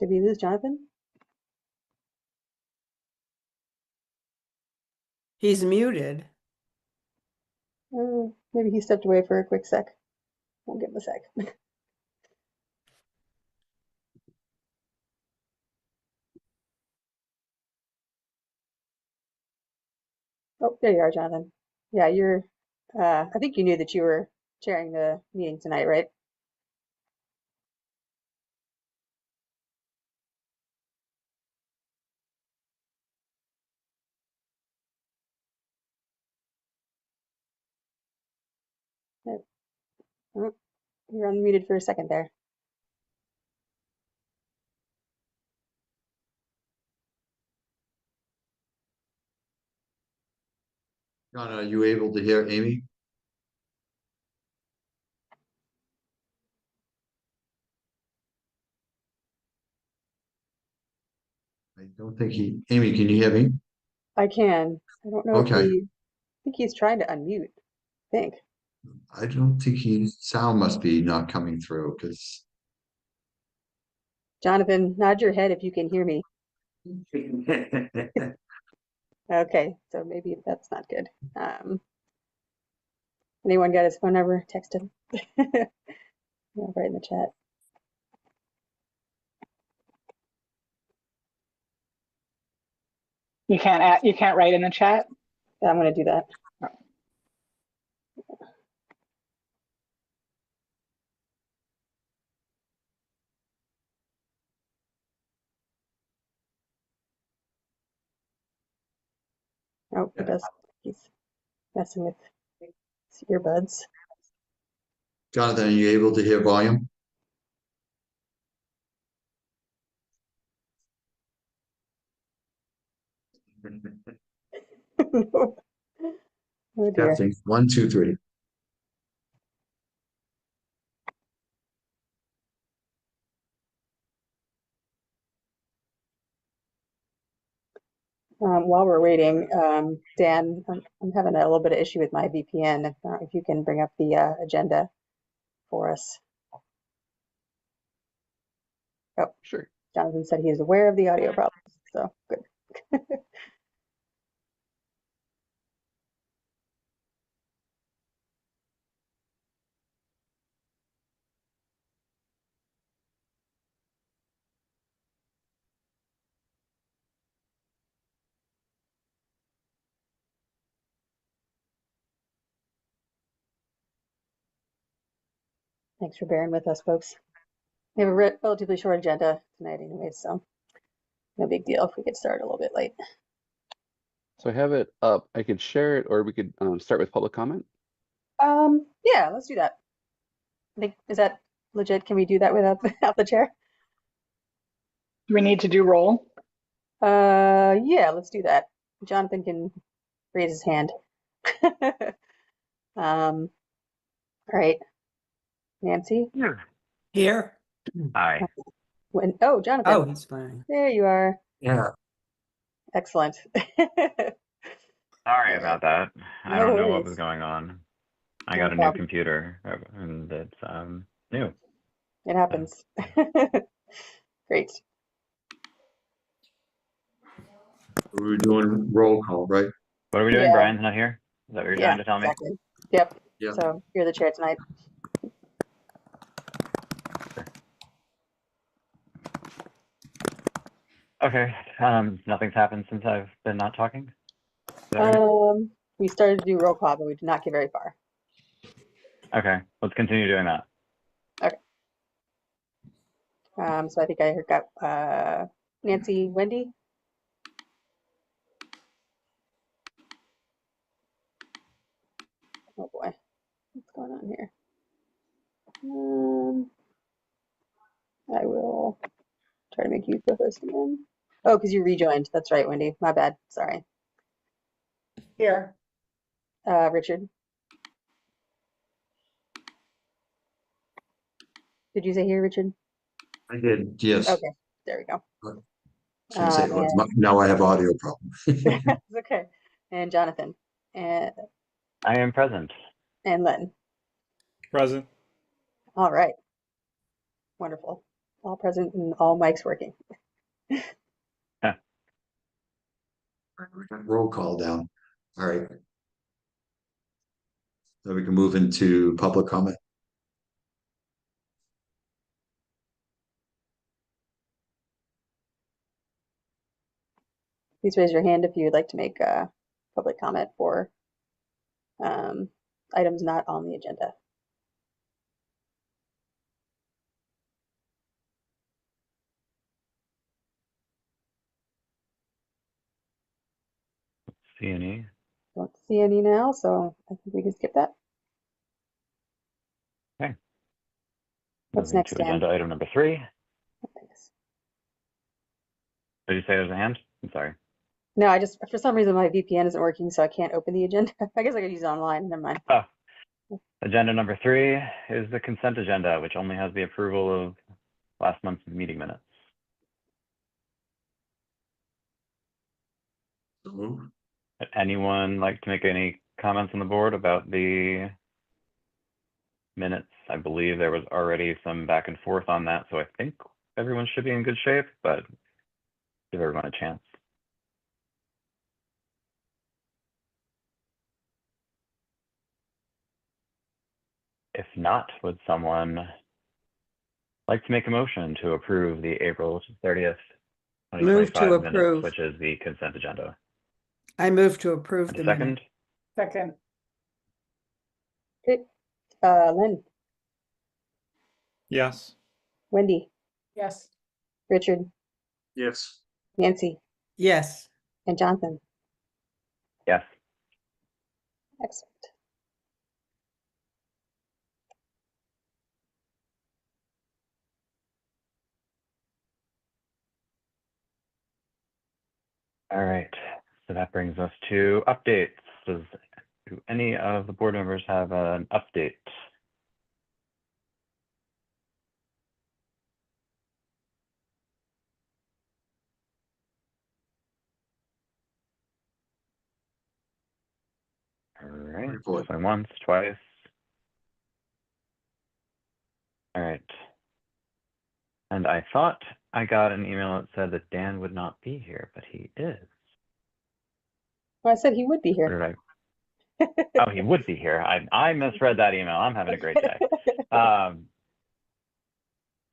Did we lose Jonathan? He's muted. Maybe he stepped away for a quick sec. We'll give him a sec. Oh, there you are, Jonathan. Yeah, I think you knew that you were chairing the meeting tonight, right? Oh, you're unmuted for a second there. John, are you able to hear Amy? I don't think Amy, can you hear me? I can. I don't know if Okay. I think he's trying to unmute. I think. I don't think sound must be not coming through because. Jonathan, nod your head if you can hear me. Okay, so maybe that's not good. Anyone got his phone number? Text him. Yeah, right in the chat. You can't write in the chat? Yeah, I'm gonna do that. Oh, he does. He's messing with his earbuds. Jonathan, are you able to hear volume? No. Oh dear. Testing. 1, 2, 3. While we're waiting, Dan, I'm having a little bit of issue with my VPN. If you can bring up the agenda for us. Oh, Sure. Jonathan said he is aware of the audio problems, so good. Thanks for bearing with us, folks. We have a relatively short agenda tonight anyway, so no big deal if we get started a little bit late. So I have it up. I could share it, or we could start with public comment. Yeah, let's do that. I think, is that legit? Can we do that without the chair? Do we need to do roll? Yeah, let's do that. Jonathan can raise his hand. All right. Nancy? Here. Hi. Oh, Jonathan. Oh, he's fine. There you are. Yeah. Excellent. Sorry about that. I No don't know what worries. was going on. I No got a new problem. computer and it's new. It happens. Great. We were doing roll call, right? What are we doing? Yeah. Brian's not here? Is that what you're Yeah, trying to tell me? exactly. Yep. Yeah. So you're the chair tonight. Okay. Nothing's happened since I've been not talking. Is that right? We started to do roll call, but we did not get very far. Okay. Let's continue doing that. Okay. So I think I got Nancy, Wendy. Oh boy, what's going on here? I will try to make you co-host again. Oh, because you rejoined. That's right, Wendy. My bad. Sorry. Here. Richard. Did you say here, Richard? I did. Yes. Okay, there we go. Can't say it was. Now I have audio problem. It's okay. And Jonathan. And I am present. Len. Present. All right. Wonderful. All present and all mics working. We got roll call down. All right. So we can move into public comment. Please raise your hand if you would like to make a public comment for items not on the agenda. See any? Don't see any now, so I think we can skip that. Okay. What's Moving next, to Dan? agenda item number 3. Thanks. Did you say there's a hand? I'm sorry. No, I just, for some reason, my VPN isn't working, so I can't open the agenda. I guess I could use it online. Never mind. Oh. Agenda number 3 is the consent agenda, which only has the approval of last month's meeting minutes. So move. Would anyone like to make any comments on the board about the minutes? I believe there was already some back and forth on that, so I think everyone should be in good shape, but give everyone a chance. If not, would someone like to make a motion to approve the April 30th, Move to 2025 minutes, approve. which is the consent agenda? I move to approve And the a minute. second? Second. Okay. Lynn, Yes. Wendy, Yes. Richard, Yes. Nancy, Yes. and Jonathan. Yes. Excellent. All right. So that brings us to updates. Do any of the board members have an update? All right. Report. Going once, twice. All right. And I thought I got an email that said that Dan would not be here, but he is. Well, I said he would be Or here. did I? Oh, he would be here. I misread that email. I'm having a great day.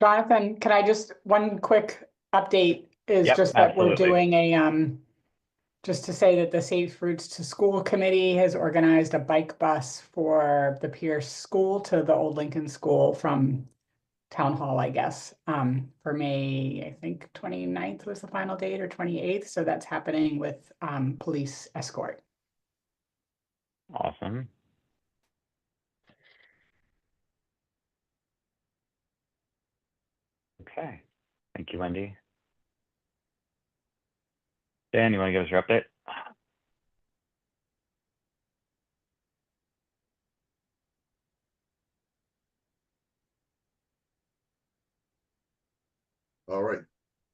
Jonathan, can I just, one quick update is Yep, just that we're absolutely. doing a, just to say that the Safe Routes to School Committee has organized a bike bus for the Pierce School to the Old Lincoln School from Town Hall, I guess, for May, I think 29th was the final date, or 28th. So that's happening with police escort. Awesome. Okay. Thank you, Wendy. Dan, you want to give us your update? All right,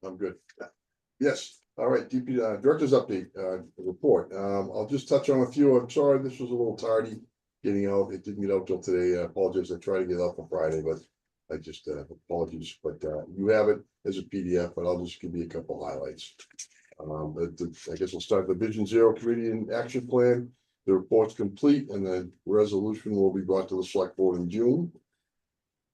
I'm good. Yes, all right, DP, Director's Update, report. I'll just touch on a few. I'm sorry, this was a little tardy getting out. It didn't get out till today. I apologize. I tried to get out on Friday, but I just, apologies, but, you have it as a PDF, but I'll just give you a couple highlights. I guess we'll start the Vision Zero Committee and Action Plan. The report's complete and the resolution will be brought to the select board in June.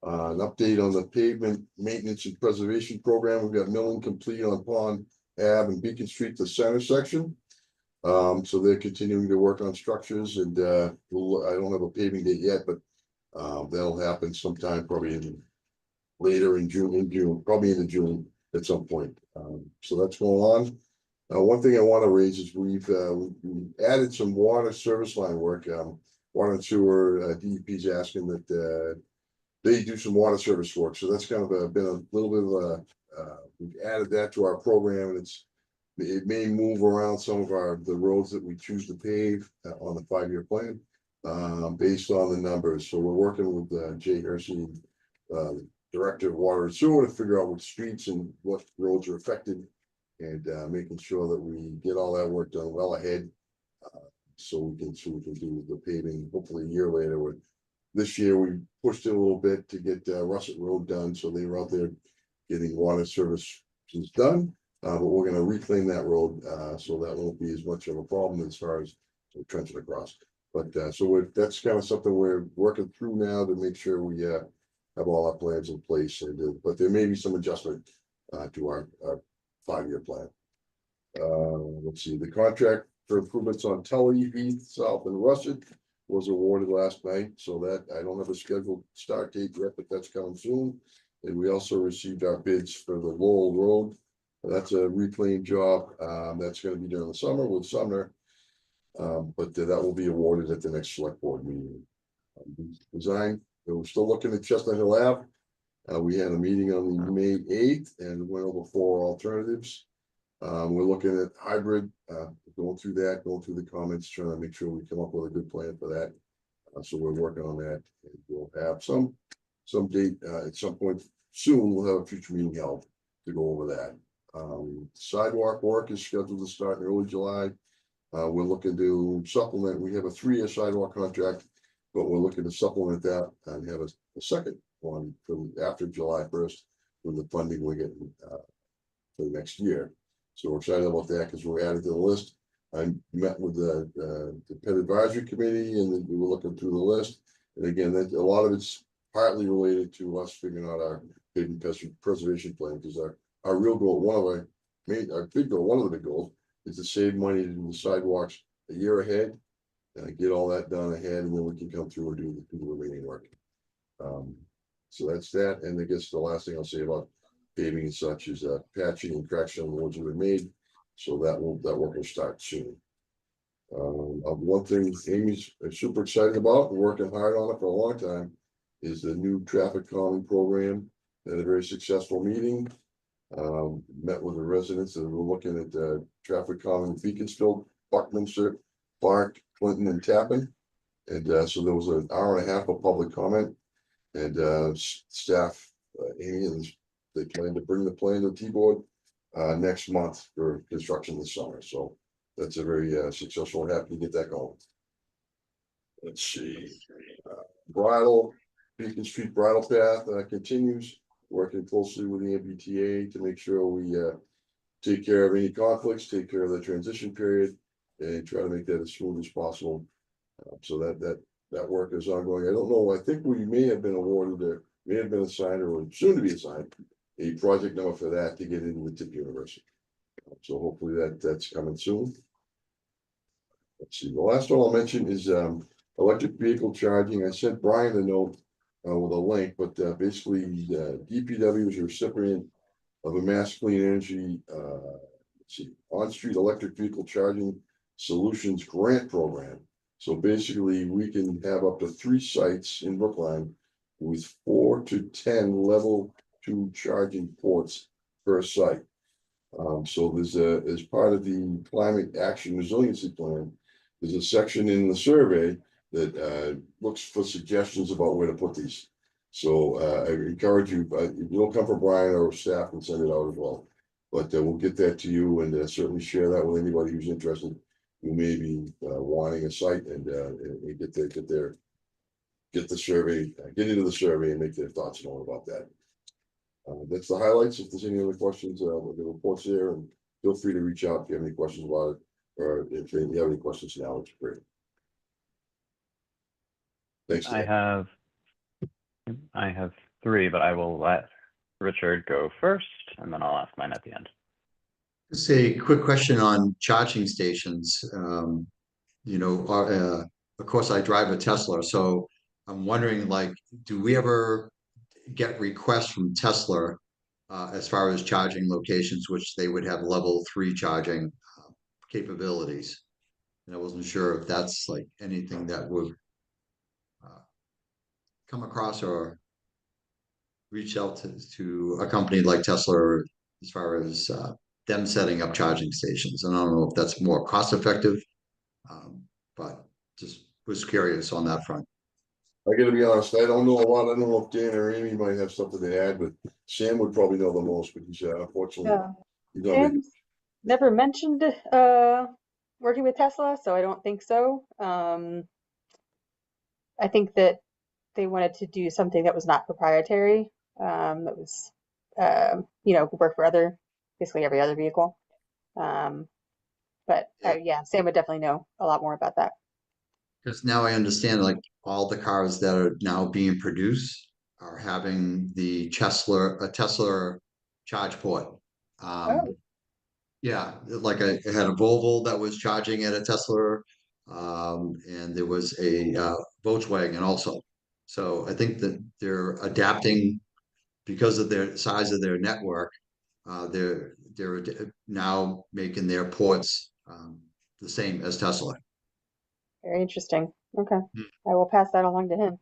An update on the pavement maintenance and preservation program. We've got milling complete on Pond Ave and Beacon Street, the center section. So they're continuing to work on structures and I don't have a paving date yet, but that'll happen sometime probably later in June, probably into June at some point. So that's going on. One thing I want to raise is we've added some water service line work. Water and sewer, DEP's asking that they do some water service work, so that's kind of been a little bit of we've added that to our program, and it may move around some of the roads that we choose to pave on the 5-year plan, based on the numbers. So we're working with Jay Hersey, Director of Water and Sewer, to figure out what streets and what roads are affected, and making sure that we get all that work done well ahead, so we can do the paving hopefully a year later. This year we pushed it a little bit to get Russet Road done, so they were out there getting water service is done. But we're gonna reclaim that road, so that won't be as much of a problem as far as trenching across. But, so that's kind of something we're working through now to make sure we, have all our plans in place, and, but there may be some adjustment, to our 5-year plan. Let's see, the contract for improvements on Tully, Heath, South and Russet was awarded last night, so that I don't have a scheduled start date yet, but that's coming soon. And we also received our bids for the Lowell Road. That's a reclaim job, that's gonna be during the summer with Sumner. But that will be awarded at the next select board meeting. Design, we're still looking at Chestnut Hill Ave. We had a meeting on the May 8th and went over 4 alternatives. We're looking at hybrid, going through the comments, trying to make sure we come up with a good plan for that. So we're working on that, and we'll have some date, at some point soon, we'll have a future meeting held to go over that. Sidewalk work is scheduled to start in early July. We're looking to supplement, we have a 3-year sidewalk contract, but we're looking to supplement that and have a second one for after July 1st with the funding we're getting, for the next year. So we're excited about that because we're added to the list. I met with the Pet Advisory Committee, and then we were looking through the list. And again, that a lot of it's partly related to us figuring out our hidden pest preservation plan, because our real goal, one of the big goals is to save money to do the sidewalks a year ahead. Get all that done ahead, and then we can come through and do the remaining work. So that's that, and I guess the last thing I'll say about paving and such is patching and correction on the ones that have been made. So that work will start soon. One thing Amy's super excited about and working hard on it for a long time is the new traffic calming program. Had a very successful meeting. Met with the residents and we're looking at traffic calming Beaconsfield, Buckminster, Clark, Clinton, and Tappan. And so there was an hour and a half of public comment, and staff, Amy, and they plan to bring the plan to T-board next month for construction this summer. So that's a very successful, happy to get that going. Let's see, Bridle, Beacon Street Bridle Path continues, working closely with the MBTA to make sure we take care of any conflicts, take care of the transition period, and try to make that as smooth as possible. So that work is ongoing. I don't know, I think we may have been awarded, or may have been assigned, or soon to be assigned, a project number for that to get into the Tip University. So hopefully that's coming soon. Let's see, the last one I'll mention is electric vehicle charging. I sent Brian a note with a link, but basically DPW is a recipient of a Mass Clean Energy on-street electric vehicle charging solutions grant program. So basically we can have up to 3 sites in Brookline with 4 to 10 level 2 charging ports per site. So there's as part of the climate action resiliency plan, there's a section in the survey that looks for suggestions about where to put these. So I encourage you, it'll come from Brian or staff and send it out as well. But we'll get that to you, and certainly share that with anybody who's interested, who may be wanting a site, and get the survey, get into the survey and make their thoughts known about that. That's the highlights. If there's any other questions, the report's there, and feel free to reach out if you have any questions about it, or if you have any questions now, it's great. Thanks. I have 3, but I will let Richard go first, and then I'll ask mine at the end. Just a quick question on charging stations. You know, of course, I drive a Tesla, so I'm wondering, like, do we ever get requests from Tesla as far as charging locations, which they would have level 3 charging capabilities? And I wasn't sure if that's like anything that would come across or reach out to a company like Tesla as far as them setting up charging stations. And I don't know if that's more cost effective, but just was curious on that front. I gotta be honest, I don't know a lot. I don't know if Dan or Amy might have something to add, but Sam would probably know the most, but he's unfortunately. Yeah. Sam's never mentioned working with Tesla, so I don't think so. I think that they wanted to do something that was not proprietary. That was you know, work for basically every other vehicle. But yeah, Sam would definitely know a lot more about that. Because now I understand, like, all the cars that are now being produced are having the Tesla charge port. Oh. Yeah, like I had a Volvo that was charging at a Tesla, and there was a Volkswagen also. So I think that they're adapting because of their size of their network. They're now making their ports the same as Tesla. Very interesting. Okay. Hmm. I will pass that along to him.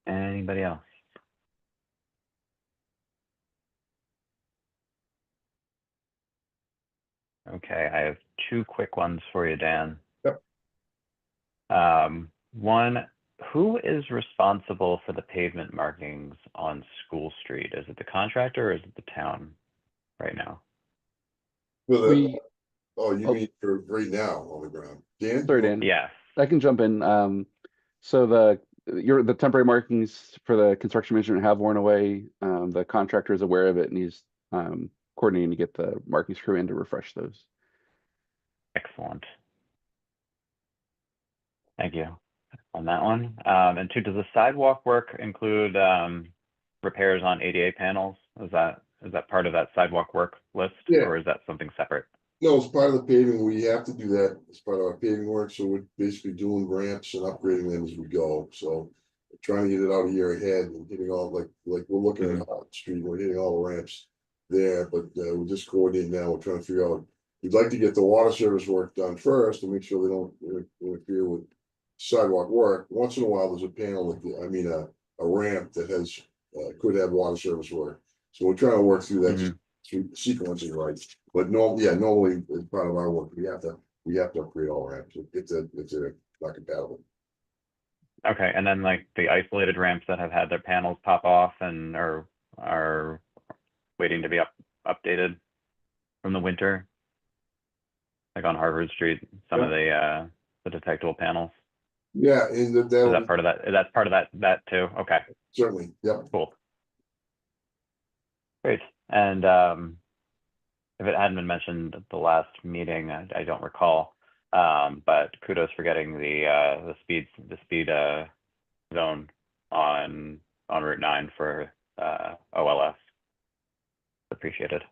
Anybody else? Okay, I have two quick ones for you, Dan. Yep. One, who is responsible for the pavement markings on School Street? Is it the contractor or is it the town right now? For the- We, Oh, you Oh. mean for right now on the ground? Dan? sorry, Dan. Yes. I can jump in. So the temporary markings for the construction management have worn away. The contractor is aware of it and he's coordinating to get the markings crew in to refresh those. Excellent. Thank you on that one. And two, does the sidewalk work include repairs on ADA panels? Is that part of that sidewalk work list, Yeah. or is that something separate? No, it's part of the paving. We have to do that as part of our paving work, so we're basically doing ramps and upgrading them as we go, so. We're trying to get it out a year ahead and hitting all like we're looking at Hart Street, we're hitting all the ramps there, but we're just coordinating now, we're trying to figure out. We'd like to get the water service work done first to make sure they don't interfere with sidewalk work. Once in a while, there's a panel, a ramp that has, could have water service work. So we're trying to work through that through sequencing, right? But normally as part of our work, we have to upgrade all ramps. It's not compatible. Okay, and then like the isolated ramps that have had their panels pop off and are waiting to be updated from the winter, like on Harvard Street, some of the detectable panels. Yeah, and Is that part of that? That's part of that too. Okay, certainly, yep. cool, great. And if it hadn't been mentioned at the last meeting, I don't recall. But kudos for getting the speed zone on Route 9 for OLS. Appreciated.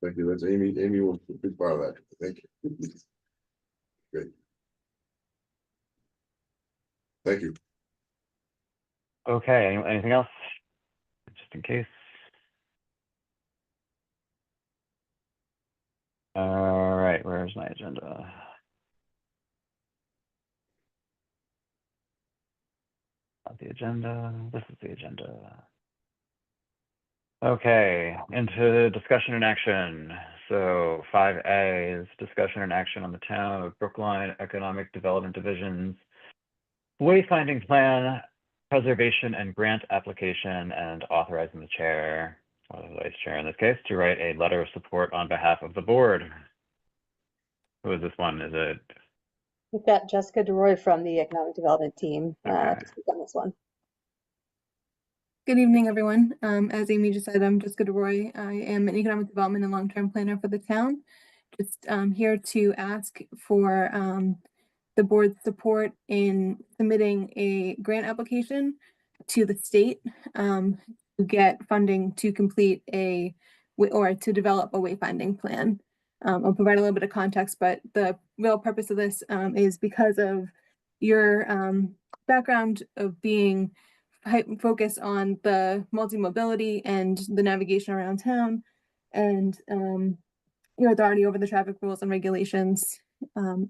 Thank you. That's Amy. Amy was a big part of that. Thank you. Great. Thank you. Okay, anything else? Just in case. All right, where's my agenda? Not the agenda. This is the agenda. Okay, into discussion and action. So 5A is discussion and action on the town of Brookline Economic Development Division's wayfinding plan, preservation and grant application, and authorizing the chair, or the vice chair in this case, to write a letter of support on behalf of the board. Who is this one? Is it? We've got Jessica DeRoy from the Economic Development team Okay. to speak on this one. Good evening, everyone. As Amy just said, I'm Jessica DeRoy. I am an economic development and long-term planner for the town. Just here to ask for the board's support in submitting a grant application to the state to get funding to complete or to develop a wayfinding plan. I'll provide a little bit of context, but the real purpose of this is because of your background of being focused on the multi-mobility and the navigation around town and your authority over the traffic rules and regulations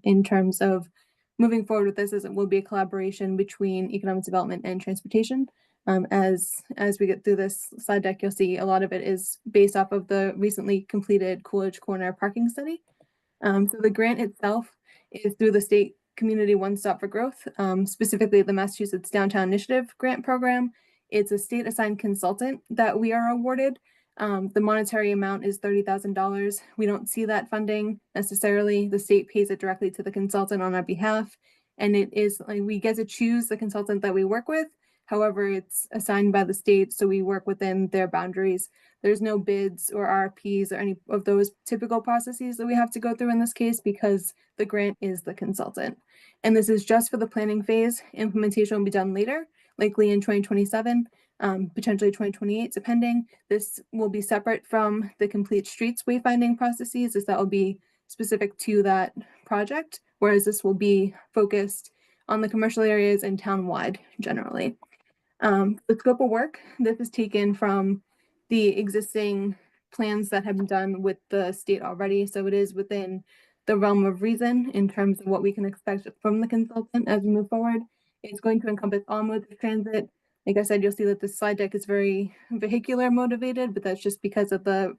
in terms of moving forward with this, as it will be a collaboration between economic development and transportation. As we get through this slide deck, you'll see a lot of it is based off of the recently completed Coolidge Corner parking study. So the grant itself is through the state Community One Stop for Growth, specifically the Massachusetts Downtown Initiative Grant Program. It's a state assigned consultant that we are awarded. The monetary amount is $30,000. We don't see that funding necessarily. The state pays it directly to the consultant on our behalf. And it is like we get to choose the consultant that we work with. However, it's assigned by the state, so we work within their boundaries. There's no bids or RFPs or any of those typical processes that we have to go through in this case because the grant is the consultant. And this is just for the planning phase. Implementation will be done later, likely in 2027, potentially 2028, depending. This will be separate from the complete streets wayfinding processes, as that will be specific to that project, whereas this will be focused on the commercial areas and town-wide generally. The scope of work, this is taken from the existing plans that have been done with the state already. So it is within the realm of reason in terms of what we can expect from the consultant as we move forward. It's going to encompass all modes of transit. Like I said, you'll see that the slide deck is very vehicular motivated, but that's just because of the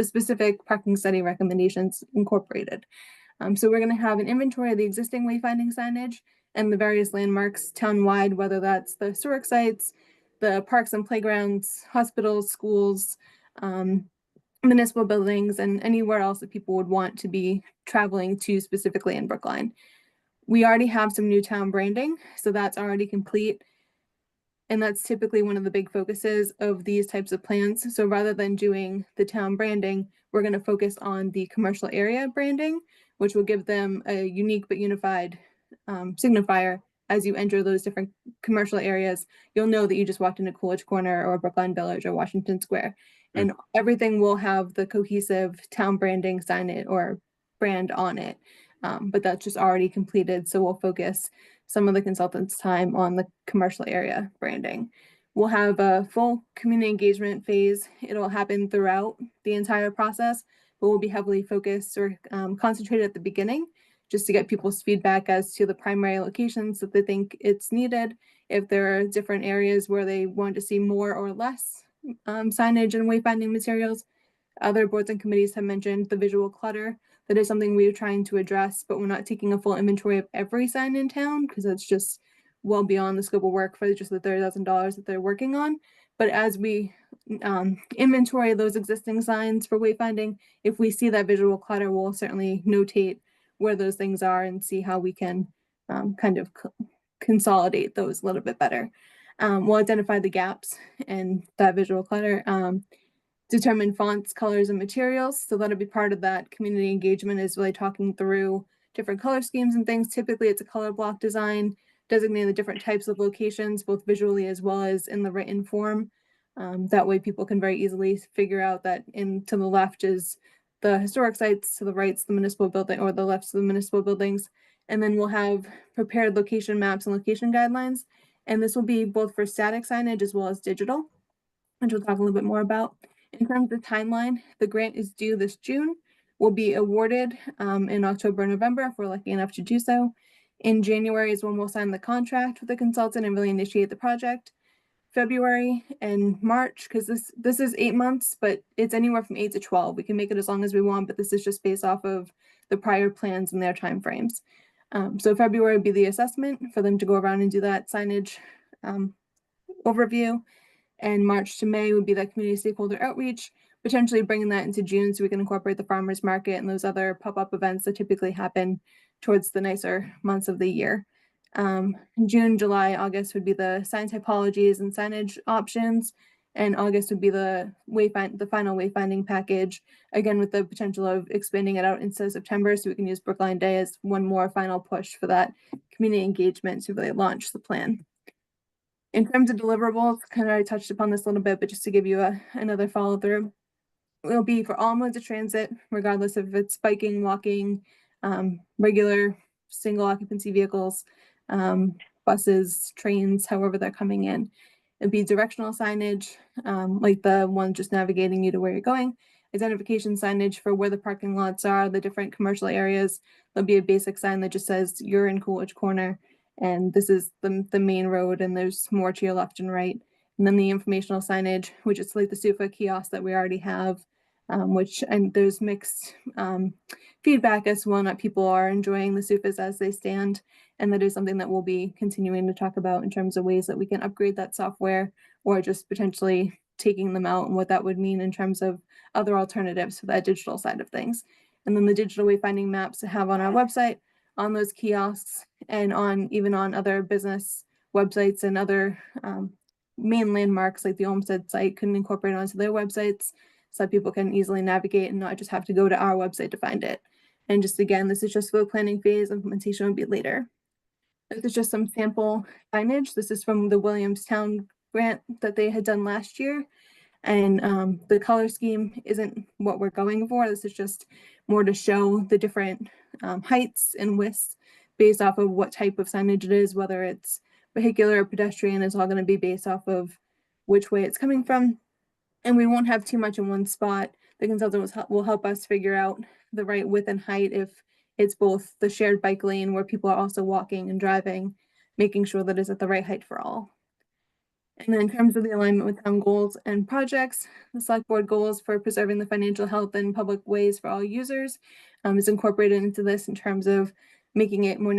specific parking study recommendations incorporated. So we're going to have an inventory of the existing wayfinding signage and the various landmarks town-wide, whether that's the historic sites, the parks and playgrounds, hospitals, schools, municipal buildings, and anywhere else that people would want to be traveling to specifically in Brookline. We already have some new town branding, so that's already complete. And that's typically one of the big focuses of these types of plans. So rather than doing the town branding, we're going to focus on the commercial area branding, which will give them a unique but unified signifier as you enter those different commercial areas. You'll know that you just walked into Coolidge Corner or Brookline Village or Washington Square, and everything will have the cohesive town branding sign it or brand on it. But that's just already completed. So we'll focus some of the consultants' time on the commercial area branding. We'll have a full community engagement phase. It'll happen throughout the entire process, but we'll be heavily focused or concentrated at the beginning just to get people's feedback as to the primary locations that they think it's needed. If there are different areas where they want to see more or less signage and wayfinding materials. Other boards and committees have mentioned the visual clutter. That is something we're trying to address, but we're not taking a full inventory of every sign in town because that's just well beyond the scope of work for just the $30,000 that they're working on. But as we inventory those existing signs for wayfinding, if we see that visual clutter, we'll certainly notate where those things are and see how we can kind of consolidate those a little bit better. We'll identify the gaps and that visual clutter. Determine fonts, colors, and materials. So that'll be part of that community engagement, is really talking through different color schemes and things. Typically it's a color block design, designating the different types of locations, both visually as well as in the written form. That way people can very easily figure out that to the left is the historic sites, to the right's the municipal building, or the left's the municipal buildings. And then we'll have prepared location maps and location guidelines. And this will be both for static signage as well as digital, which we'll talk a little bit more about. In terms of timeline, the grant is due this June, will be awarded in October and November if we're lucky enough to do so. In January is when we'll sign the contract with the consultant and really initiate the project. February and March, because this is 8 months, but it's anywhere from 8 to 12. We can make it as long as we want, but this is just based off of the prior plans and their timeframes. So February would be the assessment for them to go around and do that signage overview. And March to May would be that community stakeholder outreach, potentially bringing that into June so we can incorporate the farmers market and those other pop-up events that typically happen towards the nicer months of the year. June, July, August would be the sign typologies and signage options, and August would be the final wayfinding package, again with the potential of expanding it out into September so we can use Brookline Day as one more final push for that community engagement to really launch the plan. In terms of deliverables, kind of already touched upon this a little bit, but just to give you another follow through, it will be for all modes of transit, regardless if it's biking, walking, regular single occupancy vehicles, buses, trains, however they're coming in. It'd be directional signage, like the one just navigating you to where you're going, identification signage for where the parking lots are, the different commercial areas. There'll be a basic sign that just says you're in Coolidge Corner, and this is the main road, and there's more to your left and right. And then the informational signage, which is like the SUFA kiosk that we already have, and there's mixed feedback as to whether or not people are enjoying the SUFAs as they stand. And that is something that we'll be continuing to talk about in terms of ways that we can upgrade that software, or just potentially taking them out and what that would mean in terms of other alternatives for that digital side of things. And then the digital wayfinding maps to have on our website, on those kiosks, and even on other business websites and other main landmarks like the Olmsted site can incorporate onto their websites so that people can easily navigate and not just have to go to our website to find it. And just again, this is just for the planning phase, implementation will be later. This is just some sample signage. This is from the Williamstown grant that they had done last year. And the color scheme isn't what we're going for. This is just more to show the different heights and widths based off of what type of signage it is, whether it's vehicular or pedestrian. It's all going to be based off of which way it's coming from. And we won't have too much in one spot. The consultant will help us figure out the right width and height if it's both the shared bike lane where people are also walking and driving, making sure that it's at the right height for all. And then in terms of the alignment with town goals and projects, the select board goals for preserving the financial health and public ways for all users is incorporated into this in terms of making it more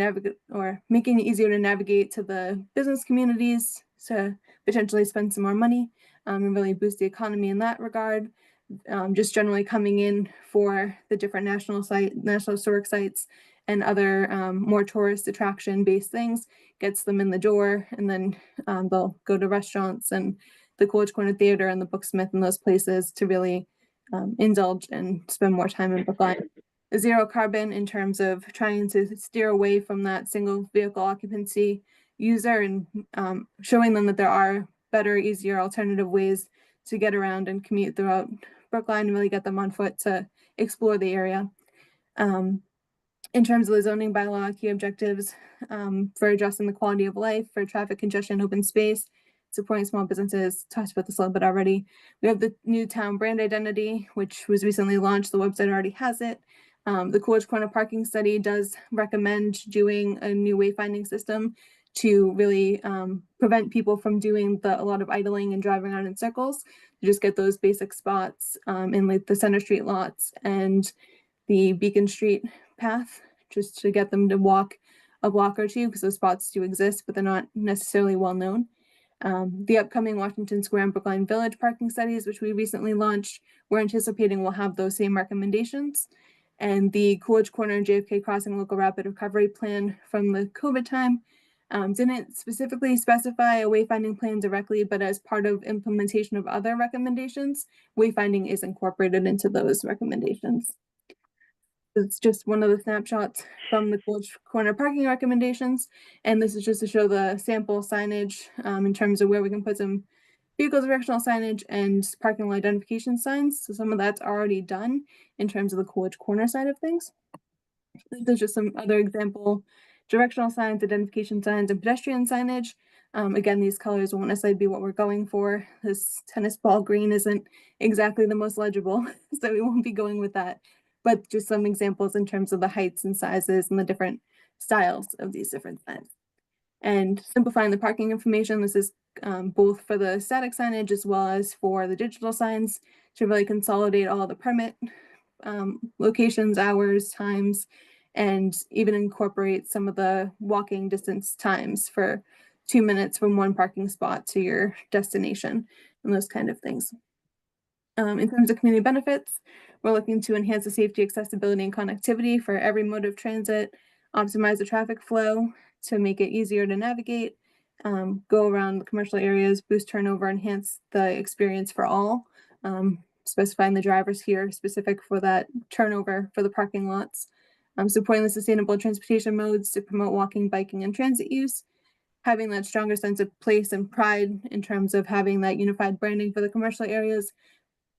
making it easier to navigate to the business communities to potentially spend some more money and really boost the economy in that regard. Just generally coming in for the different national historic sites and other more tourist attraction based things, gets them in the door, and then they'll go to restaurants and the Coolidge Corner Theater and the Booksmith and those places to really indulge and spend more time in Brookline. Zero carbon in terms of trying to steer away from that single vehicle occupancy user and showing them that there are better, easier alternative ways to get around and commute throughout Brookline and really get them on foot to explore the area. In terms of the zoning bylaw, key objectives for addressing the quality of life, for traffic congestion, open space, supporting small businesses, talked about this a little bit already. We have the new town brand identity, which was recently launched. The website already has it. The Coolidge Corner parking study does recommend doing a new wayfinding system to really prevent people from doing a lot of idling and driving around in circles, to just get those basic spots in like the Center Street lots and the Beacon Street path, just to get them to walk a block or two, because those spots do exist, but they're not necessarily well known. The upcoming Washington Square and Brookline Village parking studies, which we recently launched, we're anticipating will have those same recommendations. And the Coolidge Corner and JFK Crossing Local Rapid Recovery Plan from the COVID time didn't specifically specify a wayfinding plan directly, but as part of implementation of other recommendations, wayfinding is incorporated into those recommendations. It's just one of the snapshots from the Coolidge Corner parking recommendations. And this is just to show the sample signage in terms of where we can put some vehicle directional signage and parking lot identification signs. So some of that's already done in terms of the Coolidge Corner side of things. There's just some other example directional signs, identification signs, and pedestrian signage. Again, these colors won't necessarily be what we're going for. This tennis ball green isn't exactly the most legible, so we won't be going with that. But just some examples in terms of the heights and sizes and the different styles of these different signs. And simplifying the parking information, this is both for the static signage as well as for the digital signs to really consolidate all the permit locations, hours, times, and even incorporate some of the walking distance times for 2 minutes from one parking spot to your destination and those kind of things. In terms of community benefits, we're looking to enhance the safety, accessibility, and connectivity for every mode of transit, optimize the traffic flow to make it easier to navigate, go around the commercial areas, boost turnover, enhance the experience for all, specifying the drivers here specific for that turnover for the parking lots, supporting the sustainable transportation modes to promote walking, biking, and transit use, having that stronger sense of place and pride in terms of having that unified branding for the commercial areas,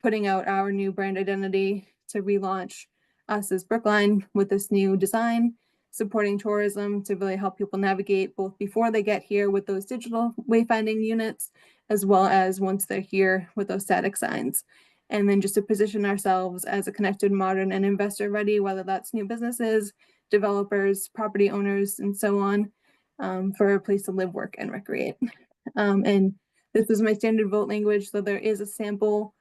putting out our new brand identity to relaunch us as Brookline with this new design, supporting tourism to really help people navigate both before they get here with those digital wayfinding units, as well as once they're here with those static signs. And then just to position ourselves as a connected, modern, and investor ready, whether that's new businesses, developers, property owners, and so on, for a place to live, work, and recreate. And this is my standard vote language, so there is a sample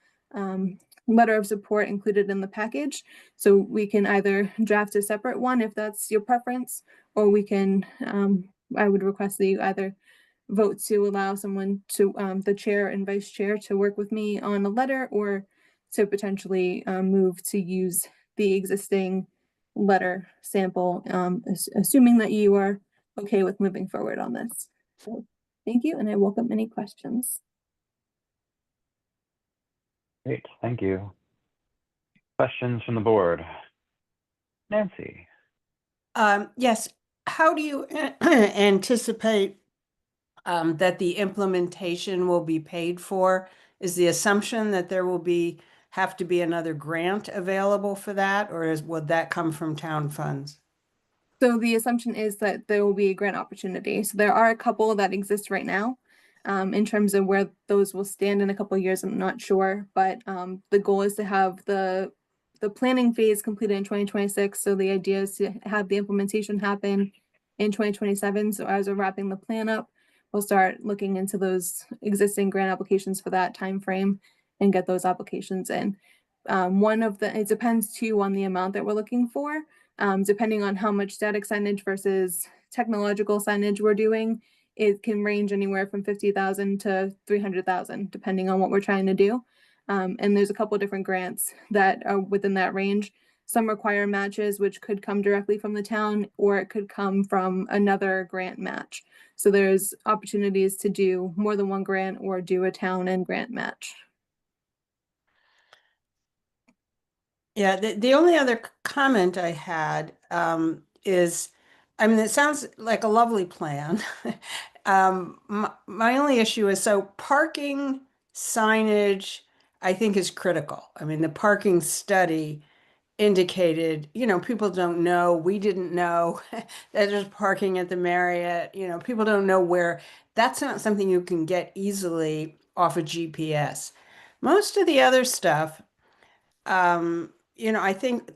letter of support included in the package. So we can either draft a separate one if that's your preference, or we can, I would request that you either vote to allow someone to, the chair and vice chair, to work with me on a letter, or to potentially move to use the existing letter sample, assuming that you are okay with moving forward on this. So Thank you, and I welcome any questions. Great, thank you. Questions from the board? Nancy? Yes, how do you anticipate that the implementation will be paid for? Is the assumption that there will have to be another grant available for that, or would that come from town funds? So the assumption is that there will be a grant opportunity. So there are a couple that exist right now. In terms of where those will stand in a couple of years, I'm not sure, but the goal is to have the planning phase completed in 2026. So the idea is to have the implementation happen in 2027. So as we're wrapping the plan up, we'll start looking into those existing grant applications for that time frame and get those applications in. It depends too on the amount that we're looking for. Depending on how much static signage versus technological signage we're doing, it can range anywhere from 50,000 to 300,000, depending on what we're trying to do. And there's a couple of different grants that are within that range. Some require matches, which could come directly from the town, or it could come from another grant match. So there's opportunities to do more than one grant or do a town and grant match. Yeah, the only other comment I had is, I mean, it sounds like a lovely plan. My only issue is, so parking signage, I think, is critical. I mean, the parking study indicated, people don't know, we didn't know that there's parking at the Marriott, people don't know where. That's not something you can get easily off a GPS. Most of the other stuff, I think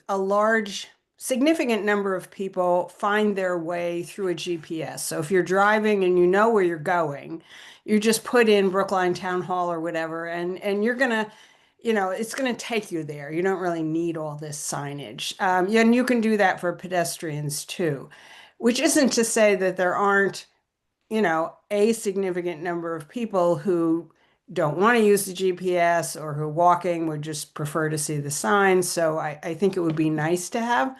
significant number of people find their way through a GPS. So if you're driving and you know where you're going, you just put in Brookline Town Hall or whatever, and you're gonna, it's gonna take you there. You don't really need all this signage. And you can do that for pedestrians too, which isn't to say that there aren't, a significant number of people who don't want to use the GPS or who walking would just prefer to see the signs. So I think it would be nice to have.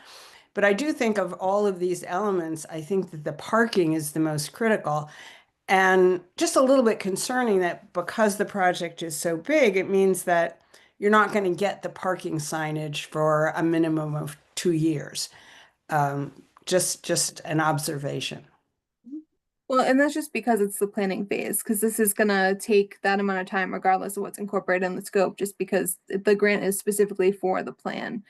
But I do think of all of these elements, I think that the parking is the most critical. And just a little bit concerning that because the project is so big, it means that you're not going to get the parking signage for a minimum of 2 years. Just an observation. Well, and that's just because it's the planning phase, because this is gonna take that amount of time regardless of what's incorporated in the scope, just because the grant is specifically for the plan.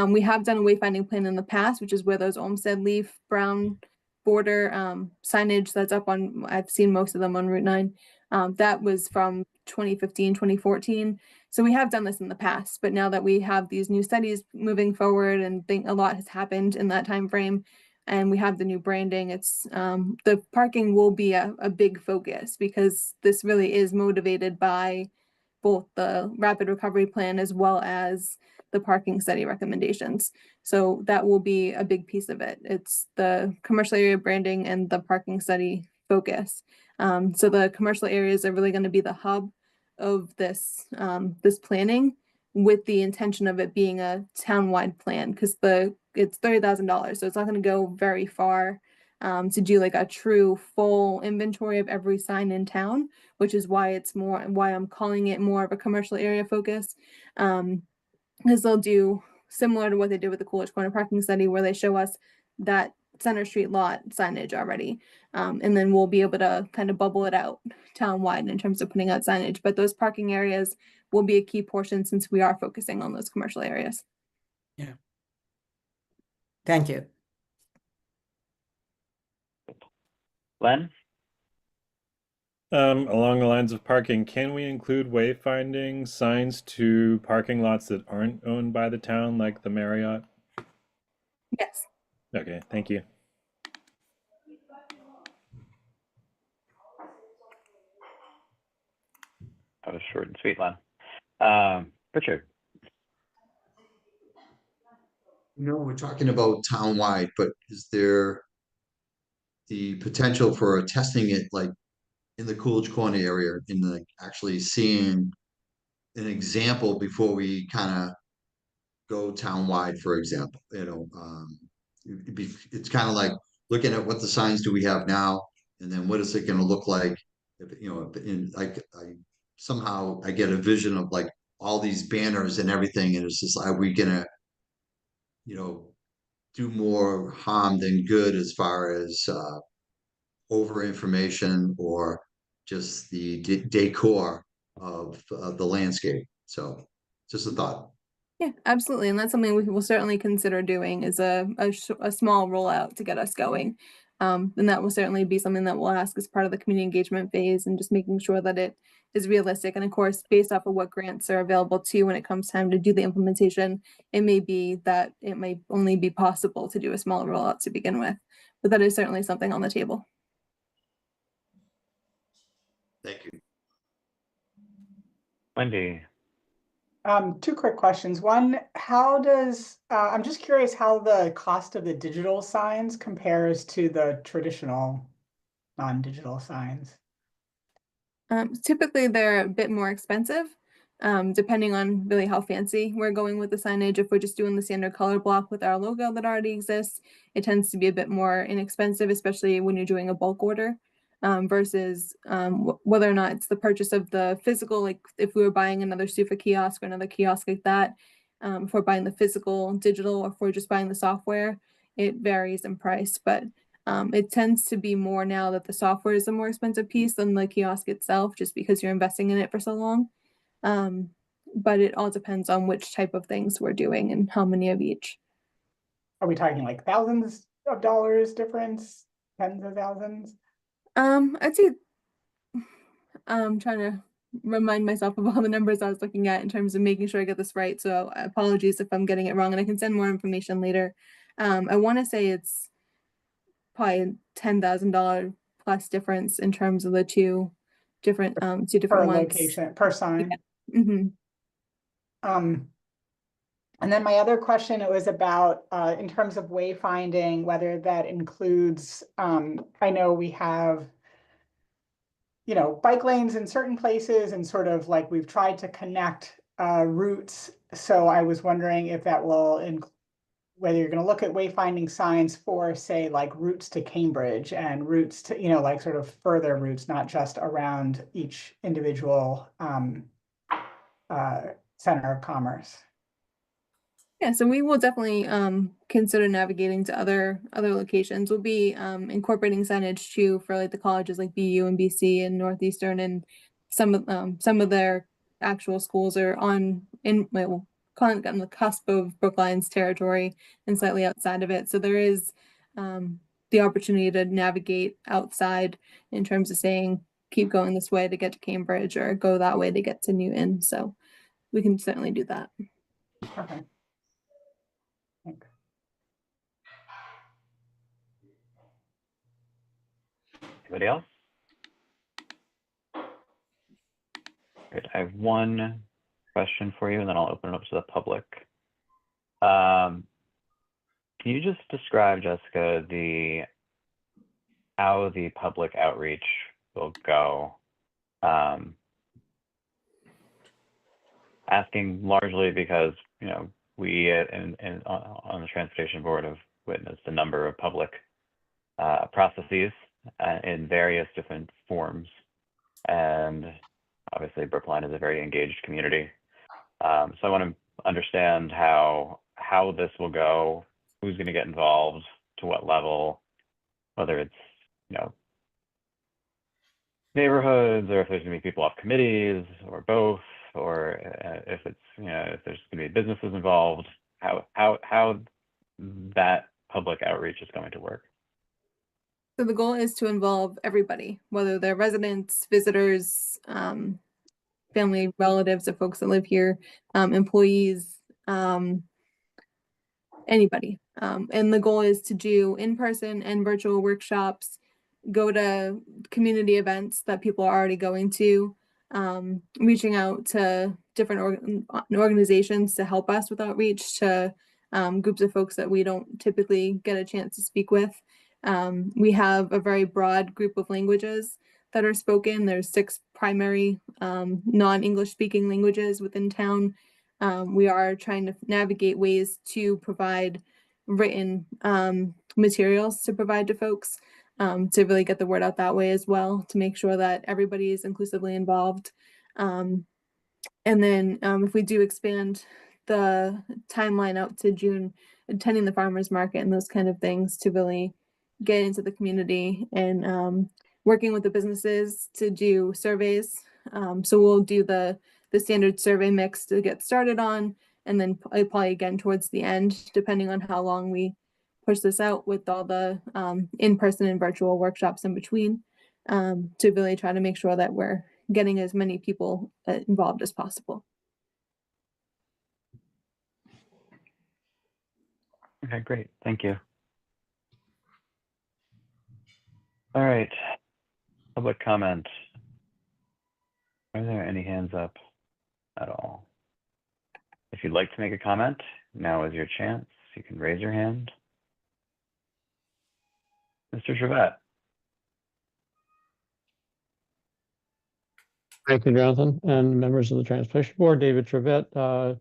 We have done a wayfinding plan in the past, which is where those Olmsted leaf brown border signage that's up on, I've seen most of them on Route 9. That was from 2015, 2014. So we have done this in the past, but now that we have these new studies moving forward and think a lot has happened in that time frame, and we have the new branding, it's the parking will be a big focus, because this really is motivated by both the rapid recovery plan as well as the parking study recommendations. So that will be a big piece of it. It's the commercial area branding and the parking study focus. So the commercial areas are really going to be the hub of this planning, with the intention of it being a townwide plan, because it's $30,000, so it's not going to go very far to do like a true full inventory of every sign in town, which is why I'm calling it more of a commercial area focus, because they'll do similar to what they did with the Coolidge Corner parking study, where they show us that Center Street lot signage already, and then we'll be able to kind of bubble it out townwide in terms of putting out signage. But those parking areas will be a key portion, since we are focusing on those commercial areas. Yeah. Thank you. Len? Along the lines of parking, can we include wayfinding signs to parking lots that aren't owned by the town, like the Marriott? Yes. Okay, thank you. That was short and sweet, Len. Richard? We're talking about townwide, but is there the potential for testing it like in the Coolidge Corner area, in actually seeing an example before we kind of go townwide, for example? It's kind of like looking at what the signs do we have now, and then what is it going to look like in like somehow I get a vision of like all these banners and everything, and it's just, are we gonna, do more harm than good as far as over information or just the decor of the landscape. So just a thought. Yeah, absolutely. And that's something we will certainly consider doing is a small rollout to get us going. And that will certainly be something that we'll ask as part of the community engagement phase and just making sure that it is realistic. And of course, based off of what grants are available too, when it comes time to do the implementation, it may be that it might only be possible to do a small rollout to begin with. But that is certainly something on the table. Thank you. Wendy. Two quick questions. One, how does, I'm just curious how the cost of the digital signs compares to the traditional non-digital signs. Typically, they're a bit more expensive, depending on really how fancy we're going with the signage. If we're just doing the standard color block with our logo that already exists, it tends to be a bit more inexpensive, especially when you're doing a bulk order. Versus whether or not it's the purchase of the physical, like if we were buying another SUFA kiosk or another kiosk like that, if we're buying the physical, digital, or if we're just buying the software, it varies in price. But it tends to be more now that the software is a more expensive piece than the kiosk itself, just because you're investing in it for so long. But it all depends on which type of things we're doing and how many of each. Are we talking like thousands of dollars difference, tens of thousands? I'd say I'm trying to remind myself of all the numbers I was looking at in terms of making sure I get this right. So apologies if I'm getting it wrong, and I can send more information later. I want to say it's probably $10,000 plus difference in terms of the two different ones. Location, per sign. Yeah. Mm-hmm. And then my other question, it was about in terms of wayfinding, whether that includes, I know we have, bike lanes in certain places and sort of like we've tried to connect routes. So I was wondering if that will whether you're going to look at wayfinding signs for, say, like routes to Cambridge and routes to, like sort of further routes, not just around each individual center of commerce. Yeah, so we will definitely consider navigating to other locations. We'll be incorporating signage too for like the colleges like BU and BC and Northeastern, and some of their actual schools are on the cusp of Brookline's territory and slightly outside of it. So there is the opportunity to navigate outside in terms of saying keep going this way to get to Cambridge or go that way to get to Newton. So we can certainly do that. Okay. Thanks. Anybody else? Great. I have one question for you, and then I'll open it up to the public. Can you just describe, Jessica, how the public outreach will go? Asking largely because we on the transportation board have witnessed a number of public processes in various different forms, and obviously Brookline is a very engaged community. So I want to understand how this will go, who's going to get involved, to what level, whether it's neighborhoods or if there's going to be people off committees or both, or if it's if there's going to be businesses involved, how that public outreach is going to work. So the goal is to involve everybody, whether they're residents, visitors, family, relatives of folks that live here, employees, anybody. And the goal is to do in-person and virtual workshops, go to community events that people are already going to, reaching out to different organizations to help us with outreach to groups of folks that we don't typically get a chance to speak with. We have a very broad group of languages that are spoken. There's 6 primary non-English speaking languages within town. We are trying to navigate ways to provide written materials to provide to folks. to really get the word out that way as well, to make sure that everybody is inclusively involved. And then if we do expand the timeline out to June, attending the farmers market and those kind of things to really get into the community and working with the businesses to do surveys. So we'll do the standard survey mix to get started on, and then probably again towards the end, depending on how long we push this out with all the in-person and virtual workshops in between, to really try to make sure that we're getting as many people involved as possible. Okay, great. Thank you. All right. Public comment. Are there any hands up at all? If you'd like to make a comment, now is your chance. You can raise your hand. Mr. Trevette. Thank you, Jonathan, and members of the Transportation Board. David Trevette,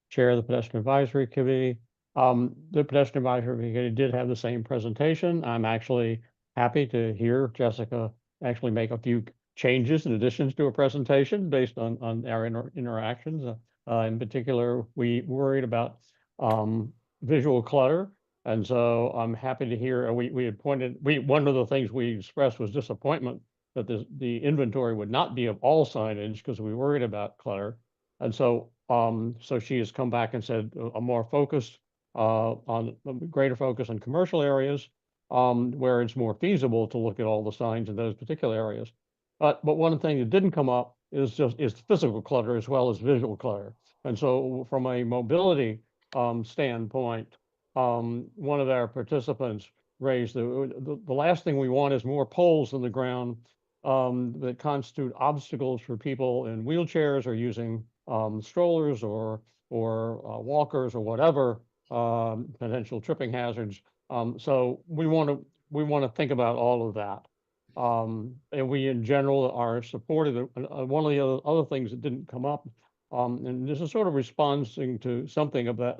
Chair of the Pedestrian Advisory Committee. The Pedestrian Advisory Committee did have the same presentation. I'm actually happy to hear Jessica actually make a few changes and additions to a presentation based on our interactions. In particular, we worried about visual clutter. And so I'm happy to hear, we had one of the things we expressed was disappointment that the inventory would not be of all signage because we worried about clutter. And so, so she has come back and said a more focused, on a greater focus on commercial areas, where it's more feasible to look at all the signs in those particular areas. But one of the things that didn't come up is physical clutter as well as visual clutter. And so from a mobility standpoint, one of our participants raised the last thing we want is more poles in the ground that constitute obstacles for people in wheelchairs or using strollers or walkers or whatever, potential tripping hazards. So we want to think about all of that. And we in general are supportive of one of the other things that didn't come up, and this is sort of responding to something of that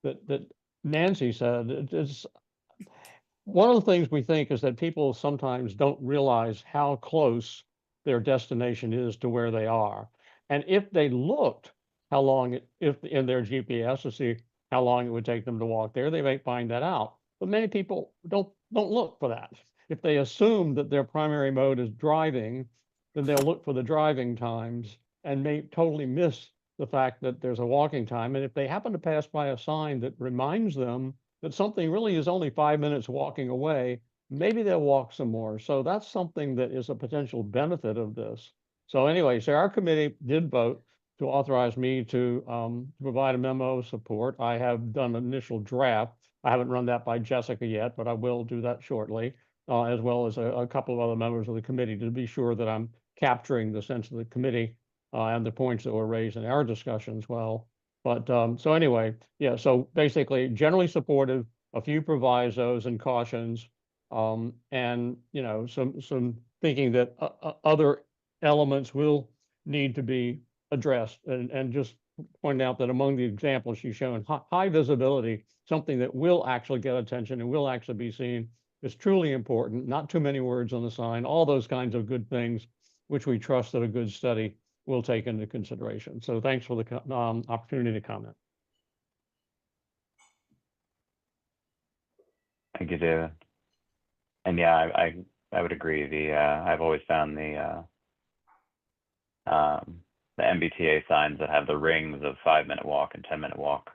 that Nancy said. It's one of the things we think is that people sometimes don't realize how close their destination is to where they are. And if they looked how long, if in their GPS to see how long it would take them to walk there, they may find that out. But many people don't look for that. If they assume that their primary mode is driving, then they'll look for the driving times and may totally miss the fact that there's a walking time. And if they happen to pass by a sign that reminds them that something really is only 5 minutes walking away, maybe they'll walk some more. So that's something that is a potential benefit of this. So anyway, so our committee did vote to authorize me to provide a memo of support. I have done an initial draft. I haven't run that by Jessica yet, but I will do that shortly, as well as a couple of other members of the committee to be sure that I'm capturing the sense of the committee and the points that were raised in our discussions well. But so anyway, yeah, so basically generally supportive, a few provisos and cautions, and you know, some thinking that other elements will need to be addressed, and just point out that among the examples she's shown, high visibility, something that will actually get attention and will actually be seen, is truly important. Not too many words on the sign, all those kinds of good things, which we trust that a good study will take into consideration. So thanks for the opportunity to comment. Thank you, David. And yeah, I would agree. I've always found the MBTA signs that have the rings of 5-minute walk and 10-minute walk,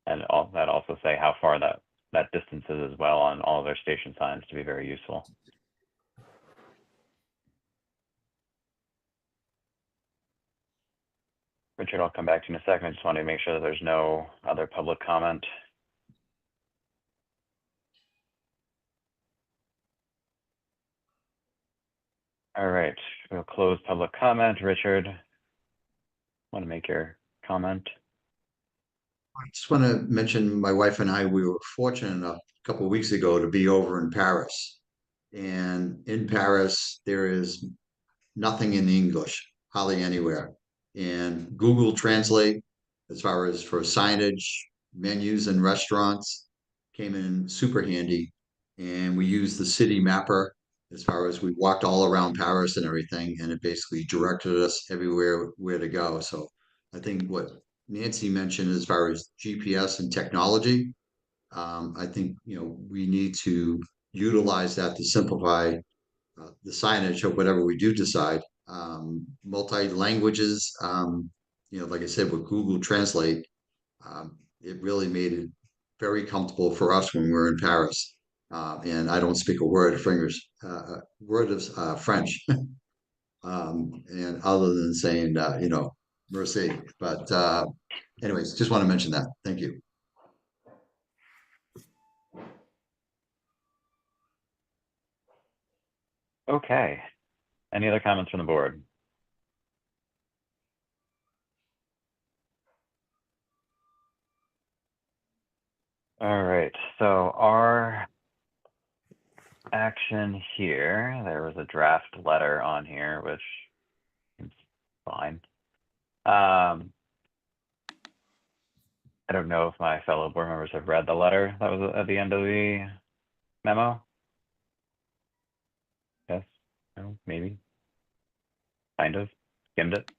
and all that also say how far that distance is as well on all of their station signs, to be very useful. Richard, I'll come back to you in a second. I just wanted to make sure that there's no other public comment. All right, we'll close public comment. Richard, want to make your comment? I just want to mention my wife and I, we were fortunate enough a couple of weeks ago to be over in Paris. And in Paris, there is nothing in English, hardly anywhere. And Google Translate, as far as for signage, menus and restaurants, came in super handy. and we used the city mapper as far as we walked all around Paris and everything, and it basically directed us everywhere where to go. So I think what Nancy mentioned as far as GPS and technology, I think, we need to utilize that to simplify the signage of whatever we do decide. Multi-languages, like I said, with Google Translate, it really made it very comfortable for us when we were in Paris. And I don't speak a word of French. And other than saying, merci. But anyways, just want to mention that. Thank you. Okay. Any other comments from the board? All right, so our action here, there was a draft letter on here, which seems fine. I don't know if my fellow board members have read the letter that was at the end of the memo. Yes, no, maybe, kind of, skimmed it.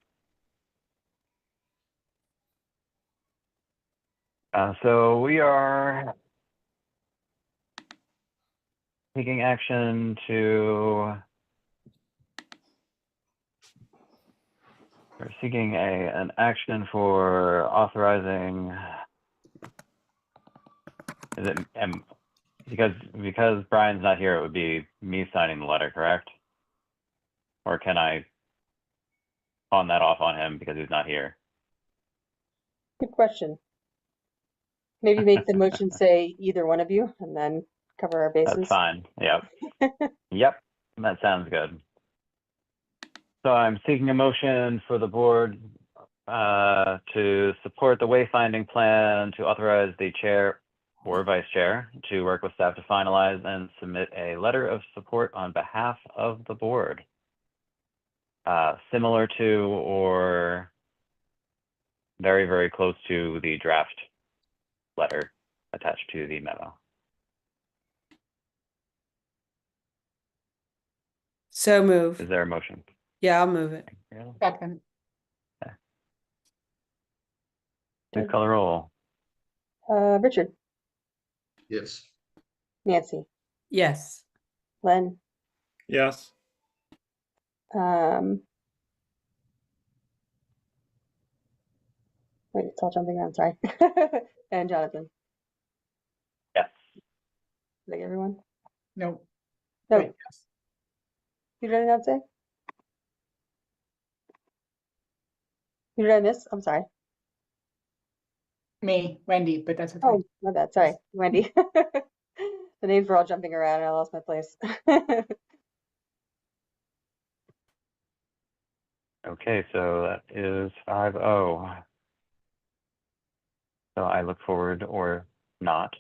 So we are taking action to, we're seeking an action for authorizing, is it, because Brian's not here, it would be me signing the letter, correct? Or can I pawn that off on him because he's not here? Good question. Maybe make the motion say either one of you and then cover our bases. That's fine. Yep. Yep. That sounds good. So I'm seeking a motion for the board to support the wayfinding plan, to authorize the chair or vice chair to work with staff to finalize and submit a letter of support on behalf of the board. Similar to or very, very close to the draft letter attached to the memo. So move. Is there a motion? Yeah, I'll move it. Second. Please call the roll. Richard, Yes. Nancy, Yes. Len, Yes. wait, it's all jumping around, sorry. And Jonathan, Yes. like everyone? No. No, Wait, yes. who did I not say? Who did I miss? I'm sorry. Me, Wendy, but that's okay. Oh, my bad, sorry, Wendy. The names were all jumping around and I lost my place. Okay, so that is 5-0. So I look forward or not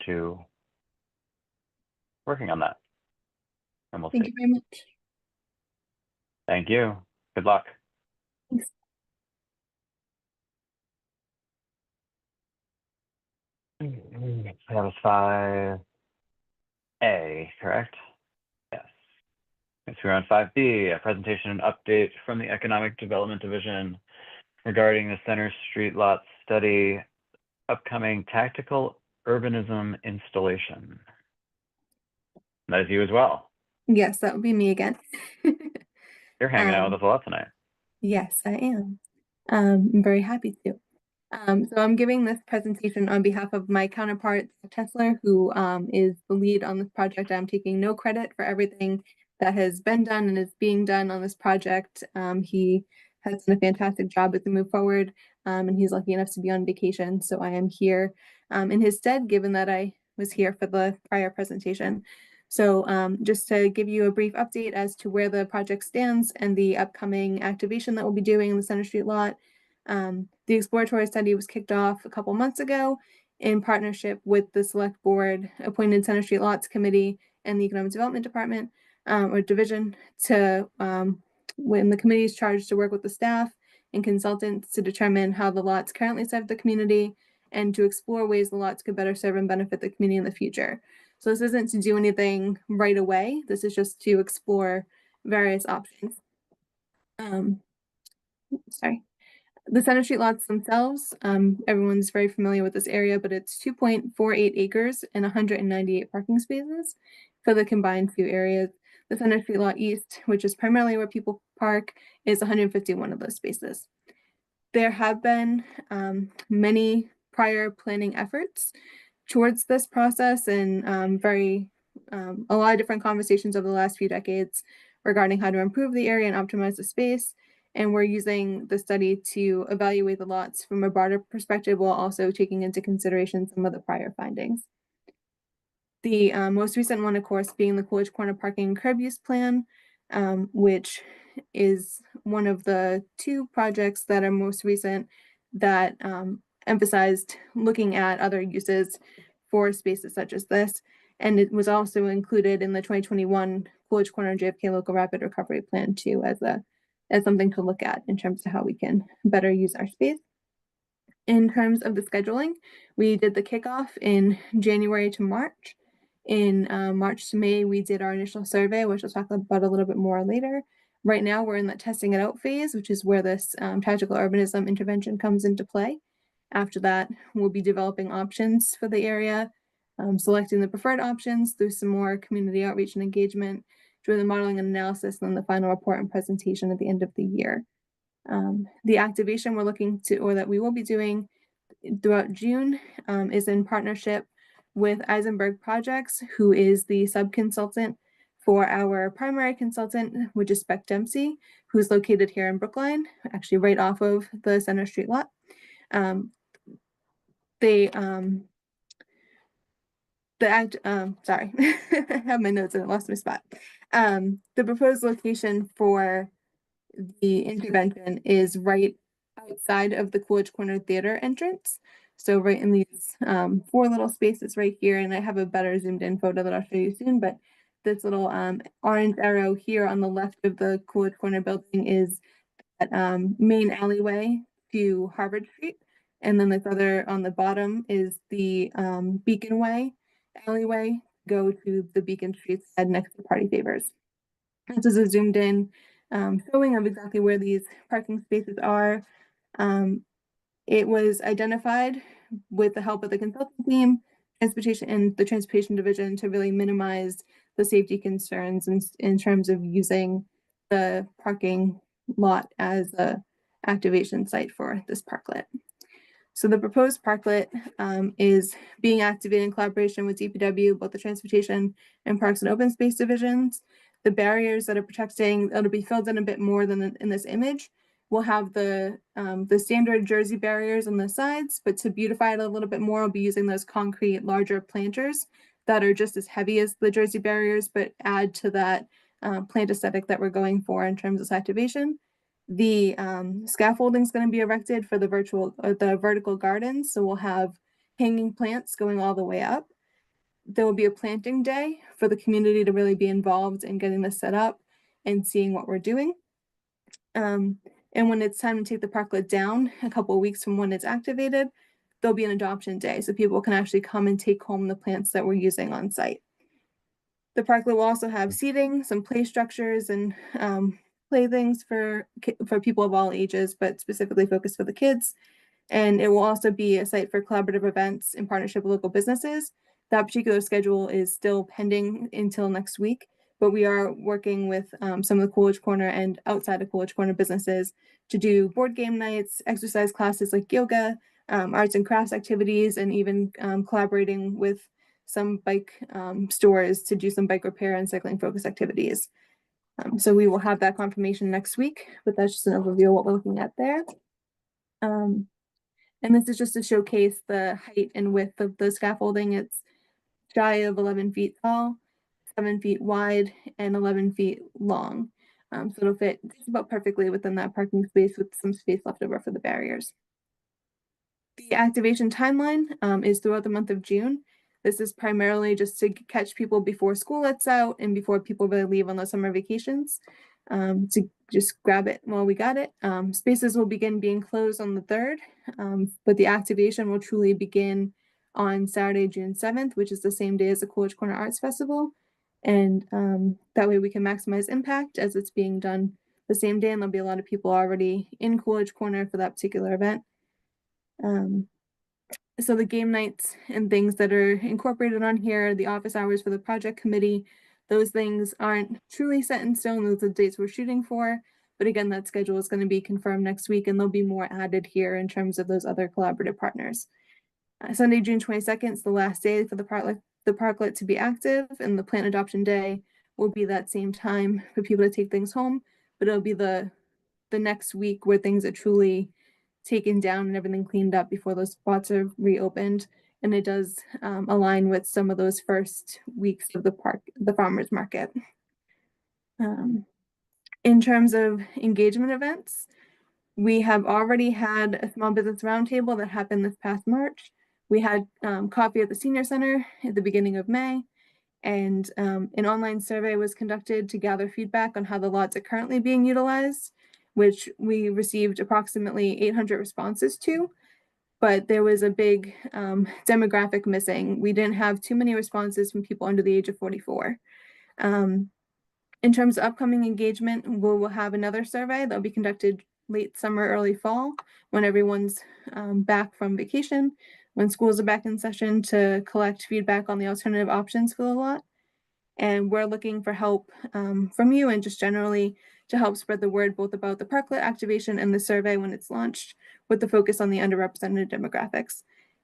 to working on that. And we'll Thank see. you very much. Thank you. Good luck. Thanks. That was 5A, correct? Yes. Next we're on 5B, a presentation and update from the Economic Development Division regarding the Center Street Lot Study, upcoming tactical urbanism installation. That is you as well. Yes, that would be me again. You're hanging out with us a lot tonight. Yes, I am. I'm very happy to. So I'm giving this presentation on behalf of my counterpart, Tesler, who is the lead on this project. I'm taking no credit for everything that has been done and is being done on this project. He has done a fantastic job as we move forward, and he's lucky enough to be on vacation. So I am here in his stead, given that I was here for the prior presentation. So just to give you a brief update as to where the project stands and the upcoming activation that we'll be doing in the Center Street lot. The exploratory study was kicked off a couple months ago in partnership with the Select Board appointed Center Street Lots Committee and the Economic Development Department or Division to when the committee is charged to work with the staff and consultants to determine how the lots currently serve the community and to explore ways the lots could better serve and benefit the community in the future. So this isn't to do anything right away. This is just to explore various options. Sorry. The Center Street lots themselves, everyone's very familiar with this area, but it's 2.48 acres and 198 parking spaces for the combined two areas. The Center Street Lot East, which is primarily where people park, is 151 of those spaces. There have been many prior planning efforts towards this process and a lot of different conversations over the last few decades regarding how to improve the area and optimize the space. And we're using the study to evaluate the lots from a broader perspective while also taking into consideration some of the prior findings. The most recent one, of course, being the Coolidge Corner Parking Curb Use Plan, which is one of the two projects that are most recent that emphasized looking at other uses for spaces such as this. And it was also included in the 2021 Coolidge Corner JFK Local Rapid Recovery Plan too, as something to look at in terms of how we can better use our space. In terms of the scheduling, we did the kickoff in January to March. In March to May, we did our initial survey, which I'll talk about a little bit more later. Right now, we're in that testing it out phase, which is where this tactical urbanism intervention comes into play. After that, we'll be developing options for the area, selecting the preferred options through some more community outreach and engagement, doing the modeling and analysis, and then the final report and presentation at the end of the year. The activation we're looking to, or that we will be doing throughout June, is in partnership with Eisenberg Projects, who is the sub-consultant for our primary consultant, which is Spec Dempsey, who's located here in Brookline, actually right off of the Center Street lot. Sorry, I have my notes and I lost my spot. The proposed location for the intervention is right outside of the Coolidge Corner Theater entrance. So right in these 4 little spaces right here, and I have a better zoomed in photo that I'll show you soon, but this little orange arrow here on the left of the Coolidge Corner building is that main alleyway to Harvard Street. And then this other on the bottom is the Beacon Way alleyway, go to the Beacon Street side next to Party Favors. This is a zoomed in showing of exactly where these parking spaces are. It was identified with the help of the consulting team, transportation and the transportation division to really minimize the safety concerns in terms of using the parking lot as a activation site for this parklet. So the proposed parklet is being activated in collaboration with DPW, both the transportation and parks and open space divisions. The barriers that are protecting, it'll be filled in a bit more than in this image. We'll have the standard Jersey barriers on the sides, but to beautify it a little bit more, we'll be using those concrete larger planters that are just as heavy as the Jersey barriers, but add to that plant aesthetic that we're going for in terms of activation. The scaffolding is going to be erected for the vertical gardens. So we'll have hanging plants going all the way up. There will be a planting day for the community to really be involved in getting this set up and seeing what we're doing. And when it's time to take the parklet down, a couple of weeks from when it's activated, there'll be an adoption day. So people can actually come and take home the plants that we're using on site. The parklet will also have seating, some play structures, and playthings for people of all ages, but specifically focused for the kids. And it will also be a site for collaborative events in partnership with local businesses. That particular schedule is still pending until next week, but we are working with some of the Coolidge Corner and outside of Coolidge Corner businesses to do board game nights, exercise classes like yoga, arts and crafts activities, and even collaborating with some bike stores to do some bike repair and cycling focus activities. So we will have that confirmation next week, but that's just an overview of what we're looking at there. And this is just to showcase the height and width of the scaffolding. It's shy of 11 feet tall, 7 feet wide, and 11 feet long. So it'll fit just about perfectly within that parking space with some space left over for the barriers. The activation timeline is throughout the month of June. This is primarily just to catch people before school lets out and before people really leave on those summer vacations, to just grab it while we got it. Spaces will begin being closed on the 3rd, but the activation will truly begin on Saturday, June 7th, which is the same day as the Coolidge Corner Arts Festival. And that way we can maximize impact as it's being done the same day, and there'll be a lot of people already in Coolidge Corner for that particular event. So the game nights and things that are incorporated on here, the office hours for the project committee, those things aren't truly set in stone. Those are the dates we're shooting for. But again, that schedule is going to be confirmed next week, and there'll be more added here in terms of those other collaborative partners. Sunday, June 22nd is the last day for the parklet to be active, and the plant adoption day will be that same time for people to take things home. But it'll be the next week where things are truly taken down and everything cleaned up before those spots are reopened. And it does align with some of those first weeks of the farmers market. In terms of engagement events, we have already had a small business roundtable that happened this past March. We had coffee at the senior center at the beginning of May, and an online survey was conducted to gather feedback on how the lots are currently being utilized, which we received approximately 800 responses to, but there was a big demographic missing. We didn't have too many responses from people under the age of 44. In terms of upcoming engagement, we'll have another survey that'll be conducted late summer, early fall, when everyone's back from vacation, when schools are back in session, to collect feedback on the alternative options for the lot. And we're looking for help from you and just generally to help spread the word both about the parklet activation and the survey when it's launched, with the focus on the underrepresented demographics.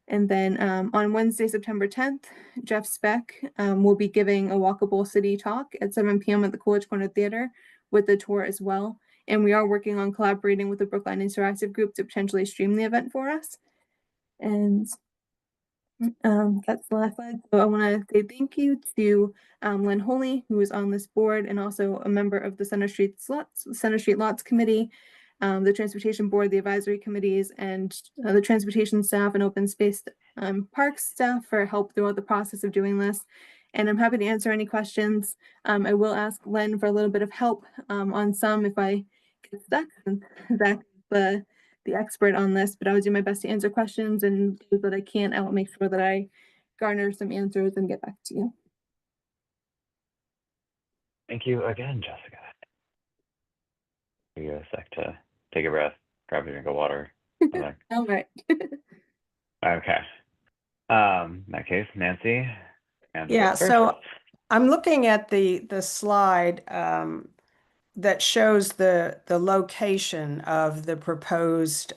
And then on Wednesday, September 10th, Jeff Speck will be giving a walkable city talk at 7 p.m. at the Coolidge Corner Theater with the tour as well. And we are working on collaborating with the Brookline Interactive Group to potentially stream the event for us. And that's the last slide. So I want to say thank you to Len Holy, who is on this board and also a member of the Center Street Lots Committee, the Transportation Board, the advisory committees, and the transportation staff and open space parks staff for help throughout the process of doing this. And I'm happy to answer any questions. I will ask Len for a little bit of help on some if I get stuck. Zach is the expert on this, but I would do my best to answer questions, and those that I can't, I will make sure that I garner some answers and get back to you. Thank you again, Jessica. Give you a sec to take a breath, grab a drink of water. All right. Okay. In that case, Nancy. Yeah, so I'm looking at the slide that shows the location of the proposed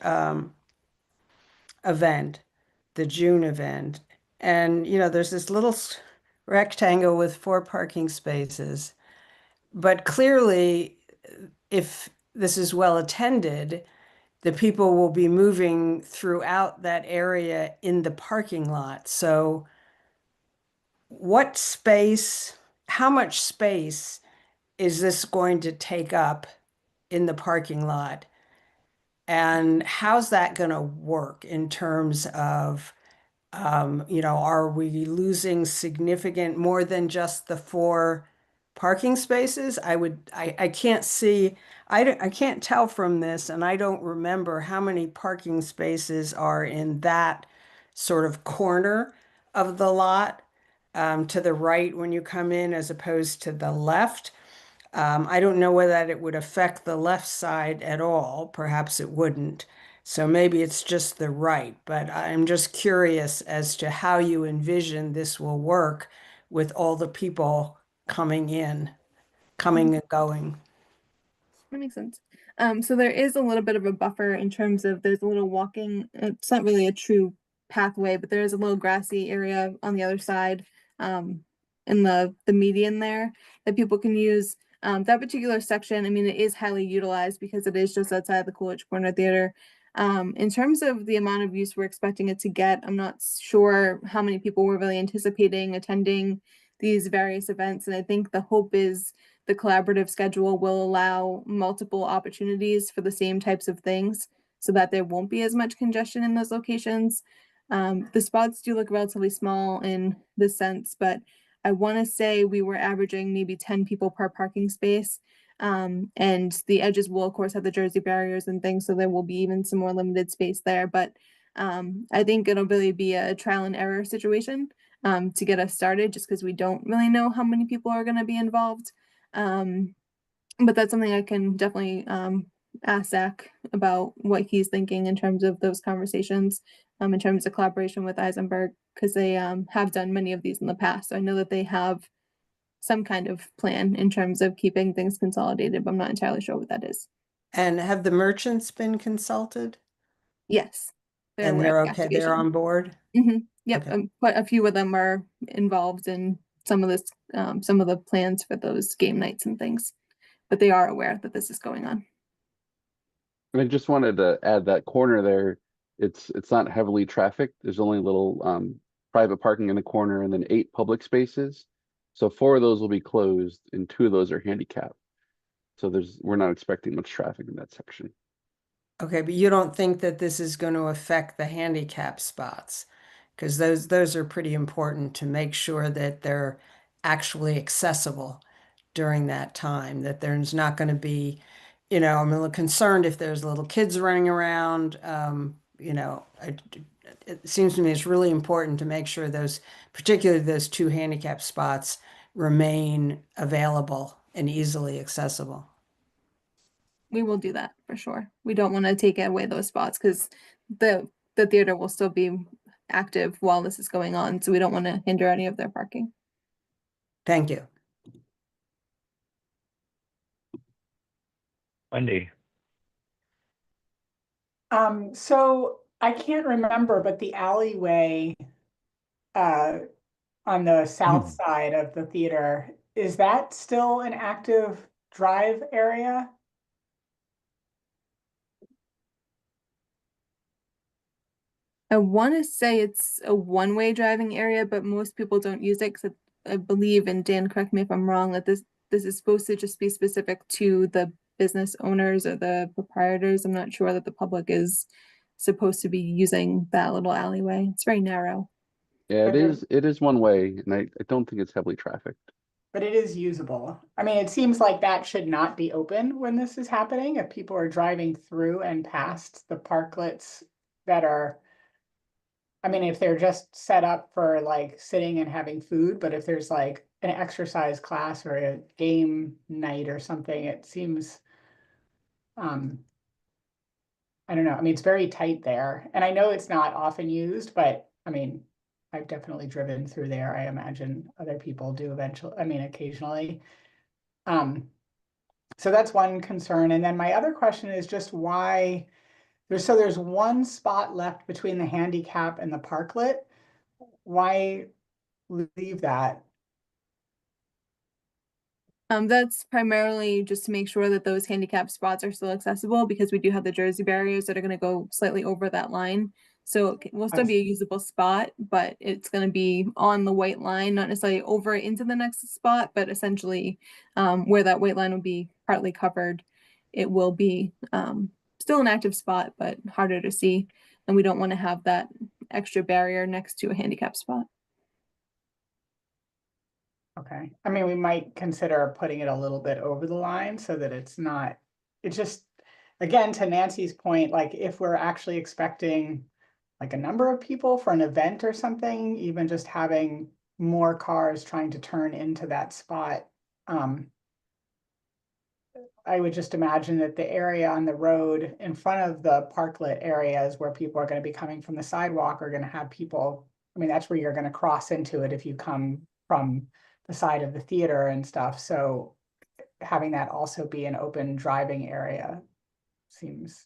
event, the June event. And, you know, there's this little rectangle with 4 parking spaces. But clearly, if this is well attended, the people will be moving throughout that area in the parking lot. So what space, how much space is this going to take up in the parking lot? And how's that going to work in terms of, you know, are we losing significant more than just the 4 parking spaces? I can't see, I can't tell from this, and I don't remember how many parking spaces are in that sort of corner of the lot to the right when you come in as opposed to the left. I don't know whether that it would affect the left side at all. Perhaps it wouldn't. So maybe it's just the right, but I'm just curious as to how you envision this will work with all the people coming in, coming and going. That makes sense. So there is a little bit of a buffer in terms of there's a little walking, it's not really a true pathway, but there is a little grassy area on the other side in the median there that people can use. That particular section, I mean, it is highly utilized because it is just outside the Coolidge Corner Theater. In terms of the amount of use we're expecting it to get, I'm not sure how many people we're really anticipating attending these various events. And I think the hope is the collaborative schedule will allow multiple opportunities for the same types of things so that there won't be as much congestion in those locations. The spots do look relatively small in this sense, but I want to say we were averaging maybe 10 people per parking space. And the edges will, of course, have the Jersey barriers and things, so there will be even some more limited space there. But I think it'll really be a trial and error situation to get us started, just because we don't really know how many people are going to be involved. But that's something I can definitely ask Zach about what he's thinking in terms of those conversations, in terms of collaboration with Eisenberg, because they have done many of these in the past. So I know that they have some kind of plan in terms of keeping things consolidated, but I'm not entirely sure what that is. And have the merchants been consulted? Yes. And aware they're of the okay, they're activation. on board? Yep, Okay. quite a few of them are involved in some of this, some of the plans for those game nights and things, but they are aware that this is going on. And I just wanted to add that corner there, it's not heavily trafficked. There's only little private parking in the corner and then 8 public spaces. So 4 of those will be closed and 2 of those are handicapped. So we're not expecting much traffic in that section. Okay, but you don't think that this is going to affect the handicap spots? Because those are pretty important to make sure that they're actually accessible during that time, that there's not going to be, I'm a little concerned if there's little kids running around. It seems to me it's really important to make sure particularly those 2 handicap spots remain available and easily accessible. We will do that for sure. We don't want to take away those spots because the theater will still be active while this is going on. So we don't want to hinder any of their parking. Thank you. Wendy. So I can't remember, but the alleyway on the south side of the theater, is that still an active drive area? I want to say it's a one-way driving area, but most people don't use it because I believe, and Dan, correct me if I'm wrong, that this is supposed to just be specific to the business owners or the proprietors. I'm not sure that the public is supposed to be using that little alleyway. It's very narrow. Yeah, But it is one way, and I don't think it's heavily trafficked. But it is usable. I mean, it seems like that should not be open when this is happening. If people are driving through and past the parklets that are, I mean, if they're just set up for like sitting and having food, but if there's like an exercise class or a game night or something, it seems, I don't know. I mean, it's very tight there. And I know it's not often used, but I mean, I've definitely driven through there. I imagine other people do occasionally. So that's one concern. And then my other question is just why there's one spot left between the handicap and the parklet. Why leave that? That's primarily just to make sure that those handicap spots are still accessible because we do have the Jersey barriers that are going to go slightly over that line. So it will still be a usable spot, but it's going to be on the white line, not necessarily over into the next spot, but essentially where that white line will be partly covered, it will be still an active spot, but harder to see. And we don't want to have that extra barrier next to a handicap spot. Okay. I mean, we might consider putting it a little bit over the line so that it's just, again, to Nancy's point, like if we're actually expecting like a number of people for an event or something, even just having more cars trying to turn into that spot, I would just imagine that the area on the road in front of the parklet areas where people are going to be coming from the sidewalk are going to have people. I mean, that's where you're going to cross into it if you come from the side of the theater and stuff. So having that also be an open driving area seems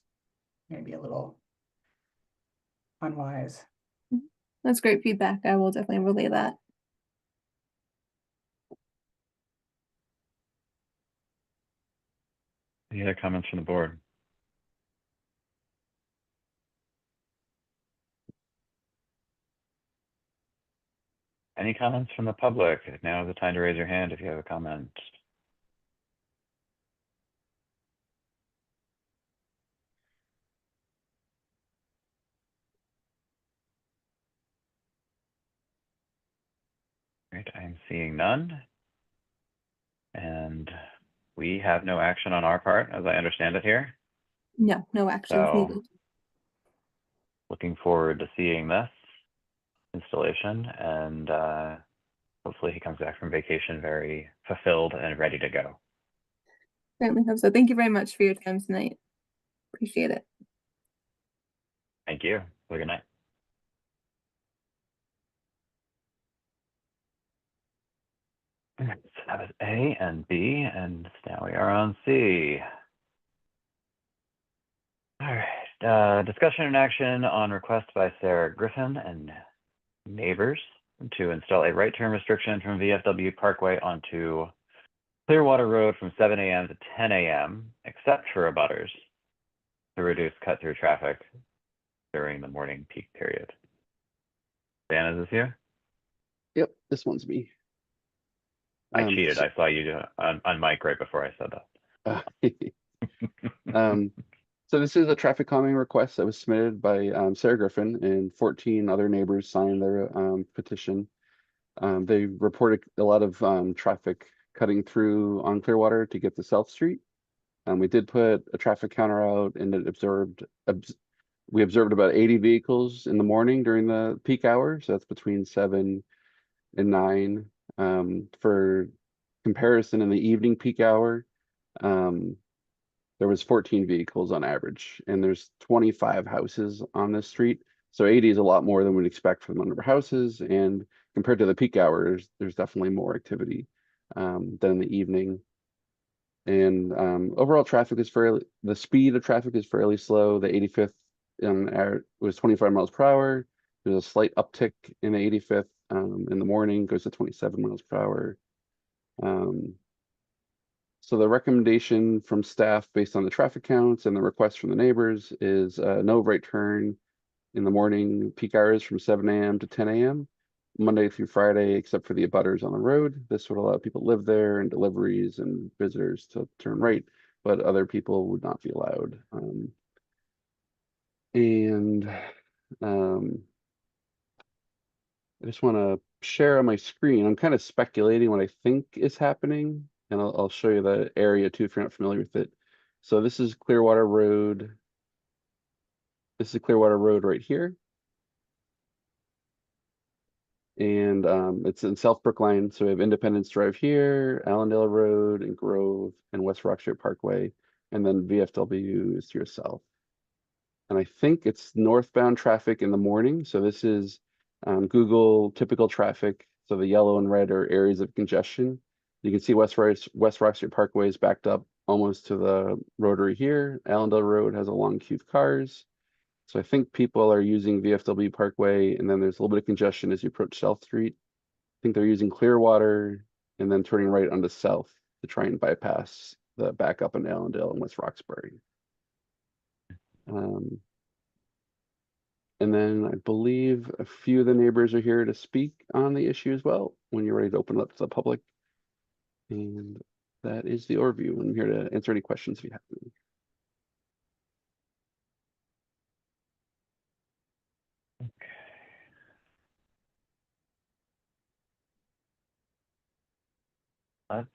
maybe a little unwise. That's great feedback. I will definitely relay that. Any other comments from the board? Any comments from the public? Now is the time to raise your hand if you have a comment. Right, I'm seeing none. And we have no action on our part, as I understand it here. No actions So needed. looking forward to seeing this installation, and hopefully he comes back from vacation very fulfilled and ready to go. Certainly hope so. Thank you very much for your time tonight. Appreciate it. Thank you. Have a good night. So that was A and B, and now we are on C. All right, discussion and action on request by Sarah Griffin and neighbors to install a right turn restriction from VFW Parkway onto Clearwater Road from 7 a.m. to 10 a.m., except for abutters, to reduce cut-through traffic during the morning peak period. Dan, is this you? Yep, this one's me. I cheated. I saw you on mic right before I said that. So this is a traffic calming request that was submitted by Sarah Griffin, and 14 other neighbors signed their petition. They reported a lot of traffic cutting through on Clearwater to get to South Street. We did put a traffic counter out, and we observed about 80 vehicles in the morning during the peak hour. So that's between 7 and 9. For comparison, in the evening peak hour, there was 14 vehicles on average, and there's 25 houses on this street. So 80 is a lot more than we'd expect from the number of houses, and compared to the peak hours, there's definitely more activity than in the evening. And overall traffic is the speed of traffic is fairly slow. The 85th was 25 miles per hour. There's a slight uptick in the 85th in the morning, goes to 27 miles per hour. So the recommendation from staff based on the traffic counts and the request from the neighbors is no right turn in the morning peak hours from 7 a.m. to 10 a.m. Monday through Friday, except for the abutters on the road. This would allow people to live there and deliveries and visitors to turn right, but other people would not be allowed. I just want to share on my screen. I'm kind of speculating what I think is happening, and I'll show you the area too if you're not familiar with it. So this is Clearwater Road. This is Clearwater Road right here. And it's in South Brookline. So we have Independence Drive here, Allendale Road and Grove and West Rock Street Parkway. And then VFW is to your south. And I think it's northbound traffic in the morning. So this is Google typical traffic. So the yellow and red are areas of congestion. You can see West Rock Street Parkway is backed up almost to the rotary here. Allendale Road has a long queue of cars. So I think people are using VFW Parkway, and then there's a little bit of congestion as you approach South Street. I think they're using Clearwater and then turning right onto South to try and bypass the backup in Allendale and West Roxbury. And then I believe a few of the neighbors are here to speak on the issue as well when you're ready to open it up to the public. And that is the overview. I'm here to answer any questions if you have any. Let's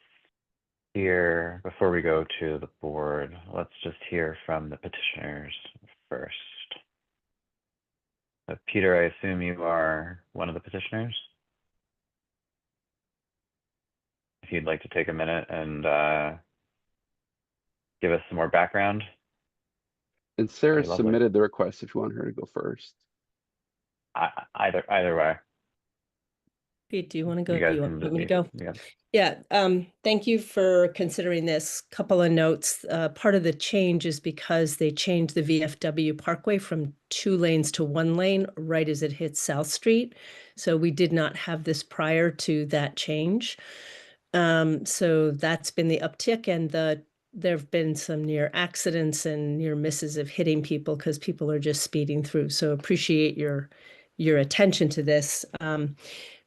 hear, before we go to the board, let's just hear from the petitioners first. Peter, I assume you are one of the petitioners? If you'd like to take a minute and give us some more background. And Sarah That'd be lovely. submitted the request if you want her to go first. Either way. Pete, do you want to go? You Do guys you can want me to go? Yeah. Yeah, thank you for considering this. Couple of notes. Part of the change is because they changed the VFW Parkway from 2 lanes to 1 lane right as it hits South Street. So we did not have this prior to that change. So that's been the uptick, and there have been some near accidents and near misses of hitting people because people are just speeding through. So appreciate your attention to this.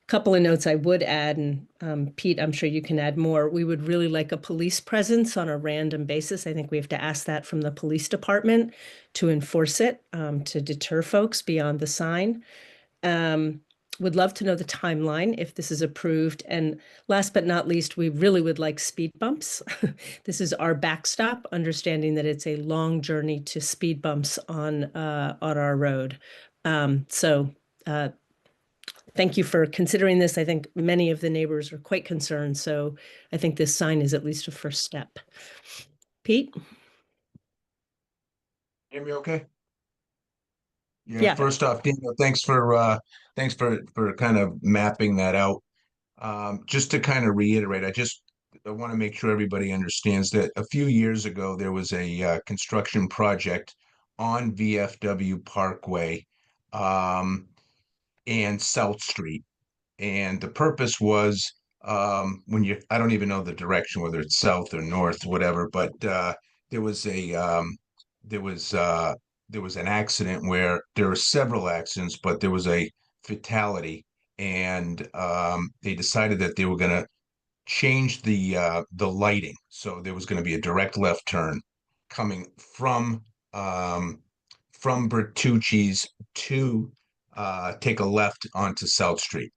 Couple of notes I would add, and Pete, I'm sure you can add more. We would really like a police presence on a random basis. I think we have to ask that from the police department to enforce it, to deter folks beyond the sign. Would love to know the timeline if this is approved. And last but not least, we really would like speed bumps. This is our backstop, understanding that it's a long journey to speed bumps on our road. So thank you for considering this. I think many of the neighbors are quite concerned. So I think this sign is at least a first step. Pete? Hear me okay? Yeah. First off, Daniel, thanks for kind of mapping that out. Just to kind of reiterate, I want to make sure everybody understands that a few years ago there was a construction project on VFW Parkway and South Street. And the purpose was I don't even know the direction, whether it's south or north, whatever, but there was an accident where there were several accidents, but there was a fatality, and they decided that they were going to change the lighting, so there was going to be a direct left turn coming from Bertucci's to take a left onto South Street.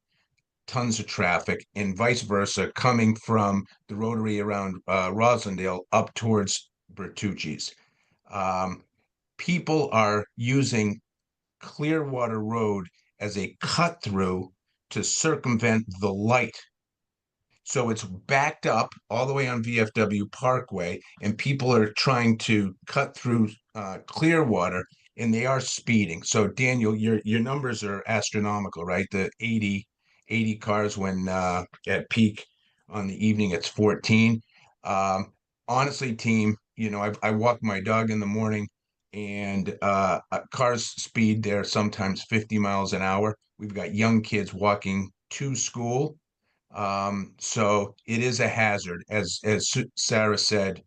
Tons of traffic, and vice versa, coming from the rotary around Roslindale up towards Bertucci's. People are using Clearwater Road as a cut through to circumvent the light. So it's backed up all the way on VFW Parkway, and people are trying to cut through Clearwater, and they are speeding. So Daniel, your numbers are astronomical, right? The 80 cars when at peak on the evening, it's 14. Honestly, team, I walk my dog in the morning, and cars speed there sometimes 50 miles an hour. We've got young kids walking to school. So it is a hazard, as Sarah said.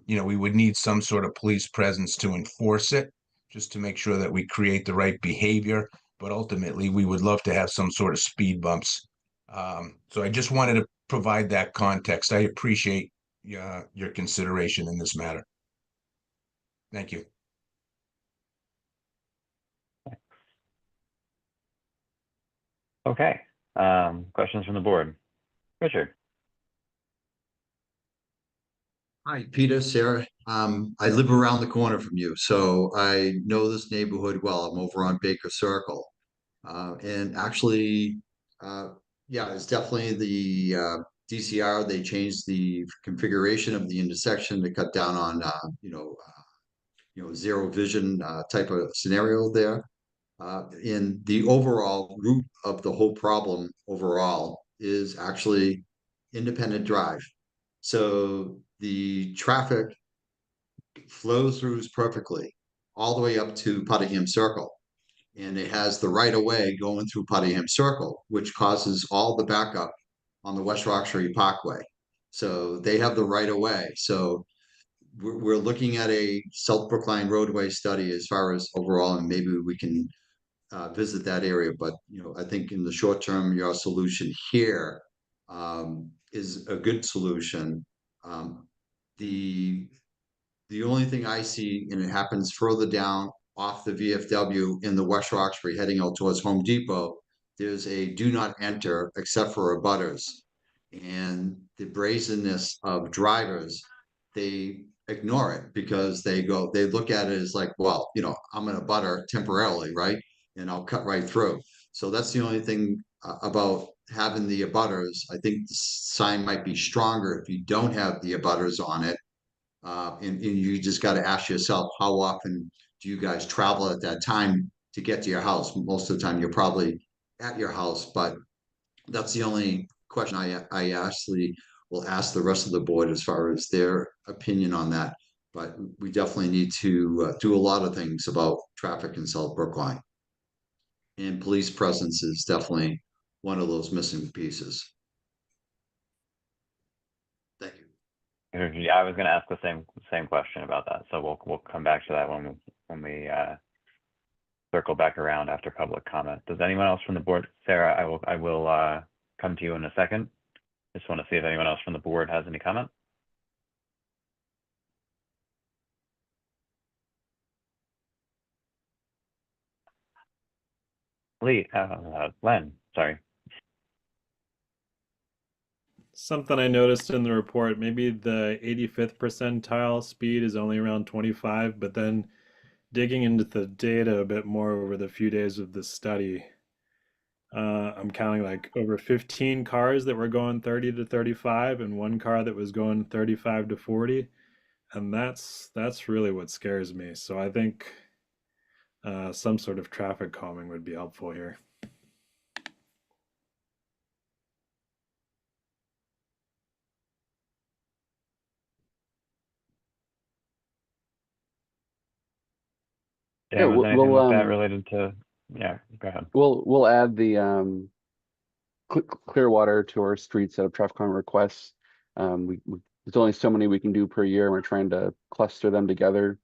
We would need some sort of police presence to enforce it, just to make sure that we create the right behavior. But ultimately, we would love to have some sort of speed bumps. So I just wanted to provide that context. I appreciate your consideration in this matter. Thank you. Okay. Questions from the board? Richard? Hi, Peter, Sarah. I live around the corner from you, so I know this neighborhood well. I'm over on Baker Circle. And actually, yeah, it's definitely the DCR. They changed the configuration of the intersection to cut down on, zero vision type of scenario there. And the overall root of the whole problem overall is actually Independent Drive. So the traffic flows through perfectly all the way up to Puttingham Circle. And it has the right of way going through Puttingham Circle, which causes all the backup on the West Roxbury Parkway. So they have the right of way. So we're looking at a South Brookline roadway study as far as overall, and maybe we can visit that area. But I think in the short term, your solution here is a good solution. The only thing I see, and it happens further down off the VFW in the West Roxbury heading out towards Home Depot, there's a do not enter except for abutters. And the brazenness of drivers, they ignore it because they look at it as like, well, I'm an abutter temporarily, right? And I'll cut right through. So that's the only thing about having the abutters. I think the sign might be stronger if you don't have the abutters on it. And you just got to ask yourself, how often do you guys travel at that time to get to your house? Most of the time, you're probably at your house, but that's the only question I actually will ask the rest of the board as far as their opinion on that. But we definitely need to do a lot of things about traffic in South Brookline. And police presence is definitely one of those missing pieces. Thank you. Yeah, I was going to ask the same question about that, so we'll come back to that when we circle back around after public comment. Does anyone else from the board? Sarah, I will come to you in a second. Just want to see if anyone else from the board has any comment. Len, sorry. Something I noticed in the report, maybe the 85th percentile speed is only around 25, but then digging into the data a bit more over the few days of the study, I'm counting like over 15 cars that were going 30 to 35 and one car that was going 35 to 40. And that's really what scares me. So I think some sort of traffic calming would be helpful here. Dan, Yeah, was anything with that related to? Yeah, go ahead. we'll add the Clearwater to our streets out of traffic calming requests. There's only so many we can do per year. We're trying to cluster them together.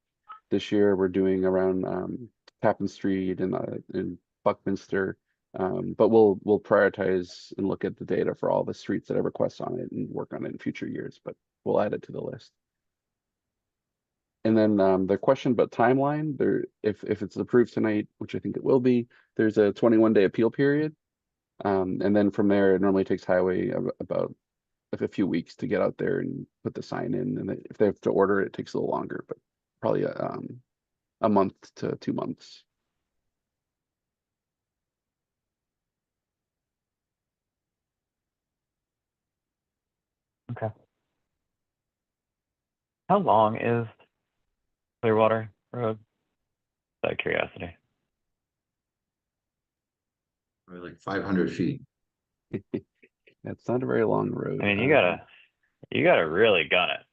This year we're doing around Tappan Street and Buckminster. But we'll prioritize and look at the data for all the streets that have requests on it and work on it in future years, but we'll add it to the list. And then the question about timeline, if it's approved tonight, which I think it will be, there's a 21-day appeal period. And then from there, it normally takes highway about a few weeks to get out there and put the sign in. And if they have to order it, it takes a little longer, but probably a month to 2 months. Okay. How long is Clearwater Road? Out of curiosity. Probably like 500 feet. That's not a very long road. I mean, you gotta really gun it.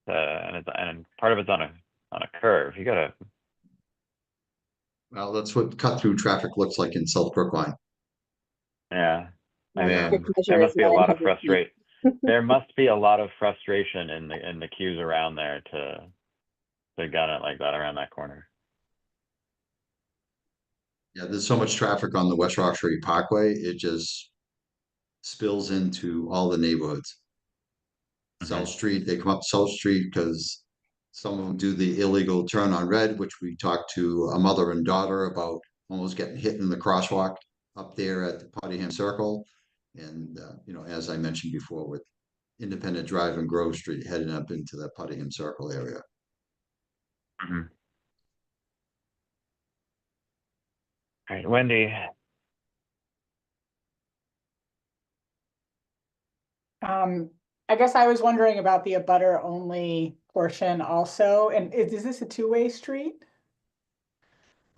And part of it's on a curve. You gotta. Well, that's what cut through traffic looks like in South Brookline. Yeah. I Yeah. mean, Measure there is must be a lot of 900 feet. frustration. There must be a lot of frustration in the queues around there to gun it like that around that corner. Yeah, there's so much traffic on the West Roxbury Parkway, it just spills into all the neighborhoods. South Street, they come up South Street because some of them do the illegal turn on red, which we talked to a mother and daughter about almost getting hit in the crosswalk up there at the Puttingham Circle. And, as I mentioned before, with Independent Drive and Grove Street heading up into the Puttingham Circle area. All right, Wendy. I guess I was wondering about the abutter only portion also, and is this a two-way street?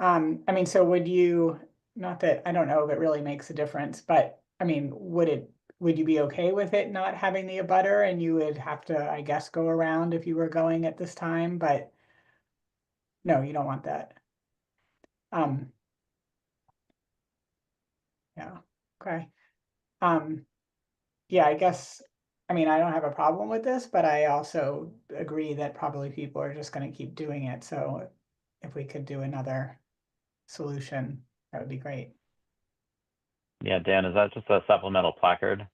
I mean, so would you, not that, I don't know if it really makes a difference, but I mean, would you be okay with it not having the abutter and you would have to, I guess, go around if you were going at this time, but no, you don't want that. Yeah, okay. Yeah, I guess, I mean, I don't have a problem with this, but I also agree that probably people are just gonna keep doing it, so if we could do another solution, that would be great. Yeah, Dan, is that just a supplemental placard?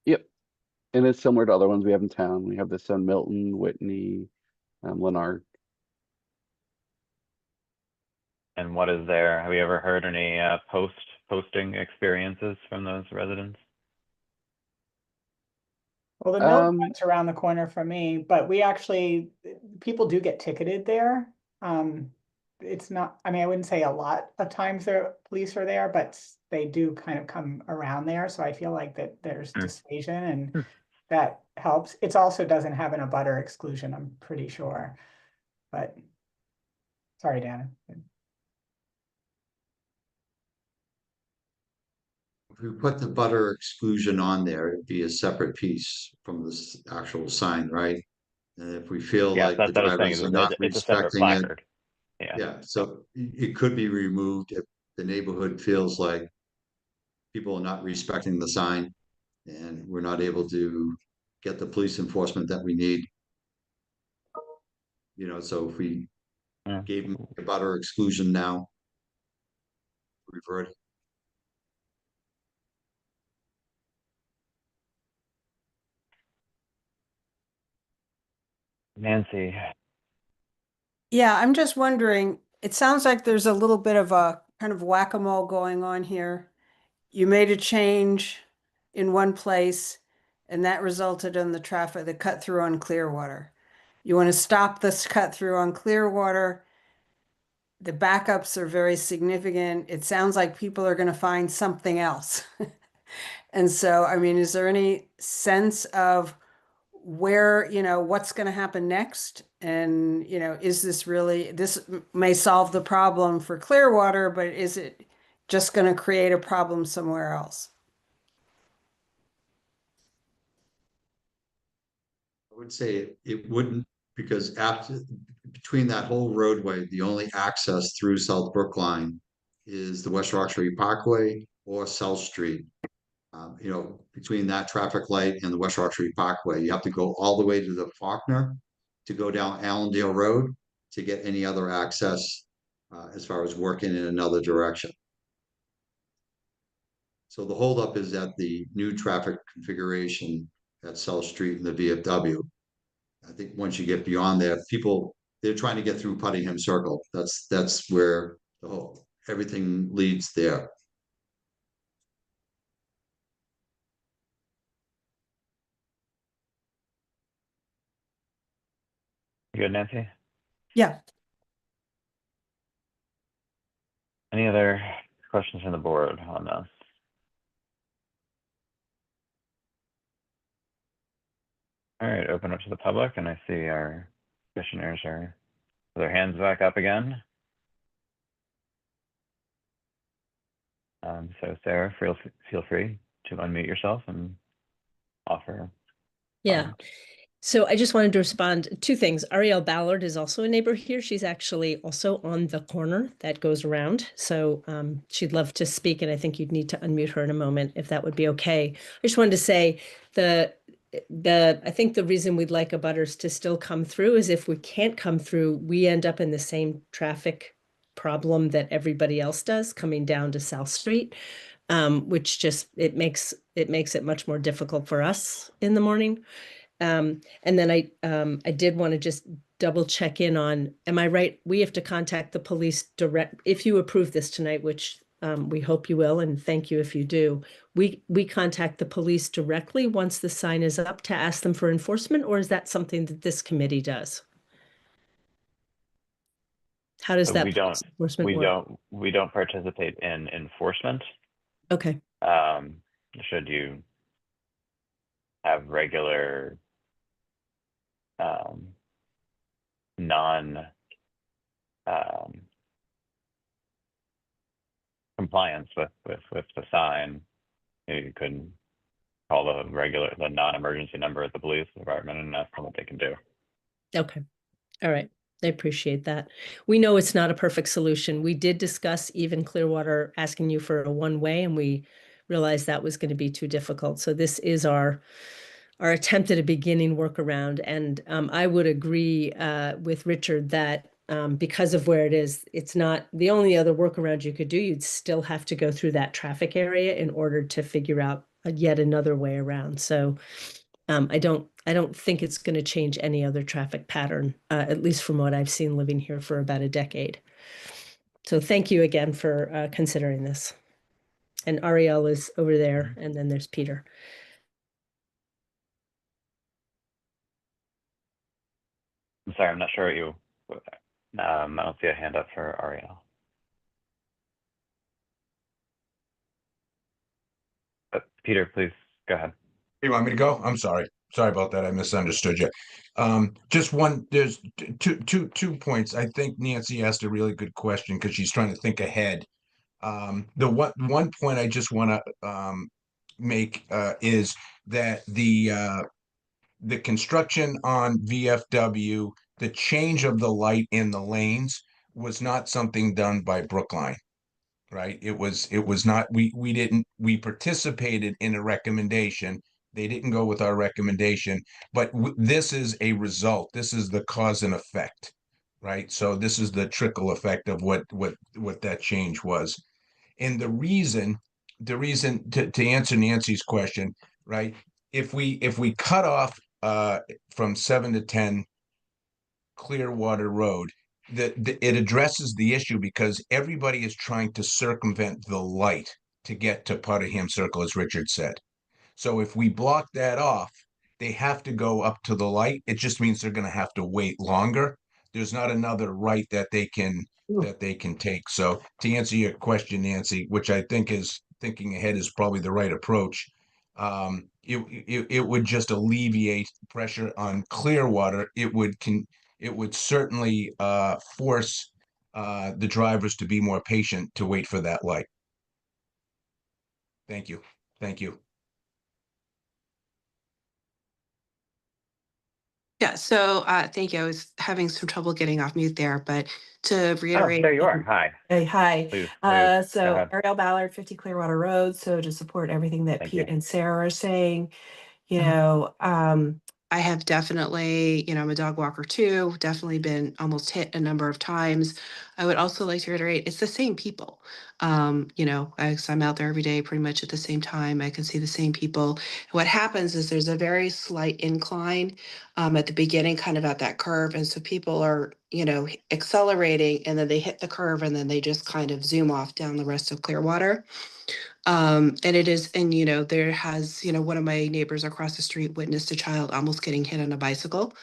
Yep. And it's similar to other ones we have in town. We have this on Milton, Whitney, Lanark. And what is there? Have you ever heard any posting experiences from those residents? Well, the Milton one's around the corner from me, but we actually, people do get ticketed there. It's not, I mean, I wouldn't say a lot of times the police are there, but they do kind of come around there. So I feel like that there's dissuasion and that helps. It also doesn't have an abutter exclusion, I'm pretty sure. But sorry, Dan. If we put the butter exclusion on there, it'd be a separate piece from this actual sign, right? And if we feel Yeah, like the that's what I was saying. drivers are not It's a separate respecting it, placard. Yeah. yeah, so it could be removed if the neighborhood feels like people are not respecting the sign and we're not able to get the police enforcement that we need. So if we gave them a butter exclusion now, revert. Nancy. Yeah, I'm just wondering, it sounds like there's a little bit of a kind of whack-a-mole going on here. You made a change in one place and that resulted in the traffic, the cut through on Clearwater. You want to stop this cut through on Clearwater. The backups are very significant. It sounds like people are going to find something else. And so, I mean, is there any sense of where, what's going to happen next? And, is this really, this may solve the problem for Clearwater, but is it just going to create a problem somewhere else? I would say it wouldn't, because between that whole roadway, the only access through South Brookline is the West Roxbury Parkway or South Street. Between that traffic light and the West Roxbury Parkway, you have to go all the way to the Faulkner to go down Allendale Road to get any other access as far as working in another direction. So the holdup is at the new traffic configuration at South Street and the VFW. I think once you get beyond there, they're trying to get through Puttingham Circle. That's where everything leads there. You good, Nancy? Yeah. Any other questions from the board on this? All right, open up to the public, and I see our commissioners are their hands back up again. So Sarah, feel free to unmute yourself and offer. Yeah. So I just wanted to respond to two things. Ariel Ballard is also a neighbor here. She's actually also on the corner that goes around. So she'd love to speak, and I think you'd need to unmute her in a moment if that would be okay. I just wanted to say I think the reason we'd like abutters to still come through is if we can't come through, we end up in the same traffic problem that everybody else does coming down to South Street, which just, it makes it much more difficult for us in the morning. And then I did want to just double check in on, am I right? We have to contact the police direct, if you approve this tonight, which we hope you will, and thank you if you do. We contact the police directly once the sign is up to ask them for enforcement, or is that something that this committee does? How does that enforcement work? We don't participate in enforcement. Okay. Should you have regular non compliance with the sign, you could call the non-emergency number at the police department and ask them what they can do. Okay. All right. I appreciate that. We know it's not a perfect solution. We did discuss even Clearwater asking you for a one-way, and we realized that was going to be too difficult. So this is our attempt at a beginning workaround. And I would agree with Richard that because of where it is, it's not the only other workaround you could do. You'd still have to go through that traffic area in order to figure out yet another way around. So I don't think it's going to change any other traffic pattern, at least from what I've seen living here for about a decade. So thank you again for considering this. And Ariel is over there, and then there's Peter. I'm sorry, I'm not sure what you. I don't see a hand up for Ariel. But Peter, please go ahead. You want me to go? I'm sorry. Sorry about that. I misunderstood you. Just one, there's two points. I think Nancy asked a really good question because she's trying to think ahead. The one point I just want to make is that the construction on VFW, the change of the light in the lanes was not something done by Brookline, right? It was not, we participated in a recommendation. They didn't go with our recommendation, but this is a result. This is the cause and effect, right? So this is the trickle effect of what that change was. And the reason to answer Nancy's question, right? If we cut off from 7 to 10 Clearwater Road, it addresses the issue because everybody is trying to circumvent the light to get to Puttingham Circle, as Richard said. So if we block that off, they have to go up to the light. It just means they're gonna have to wait longer. There's not another right that they can take. So to answer your question, Nancy, which I think is thinking ahead is probably the right approach. It would just alleviate pressure on Clearwater. It would certainly force the drivers to be more patient to wait for that light. Thank you. Thank you. Yeah, so thank you. I was having some trouble getting off mute there, but to Oh, reiterate. there you are. Hi. Hey, hi. Please, Uh, go so ahead. Ariel Ballard, 50 Clearwater Road. So to support everything that Thank Pete you. and Sarah are saying, you know, I have definitely, you know, I'm a dog walker too, definitely been almost hit a number of times. I would also like to reiterate, it's the same people. You know, I'm out there every day pretty much at the same time. I can see the same people. What happens is there's a very slight incline at the beginning, kind of at that curve. And so people are, you know, accelerating and then they hit the curve and then they just kind of zoom off down the rest of Clearwater. And it is, and you know, there has, you know, one of my neighbors across the street witnessed a child almost getting hit on a bicycle.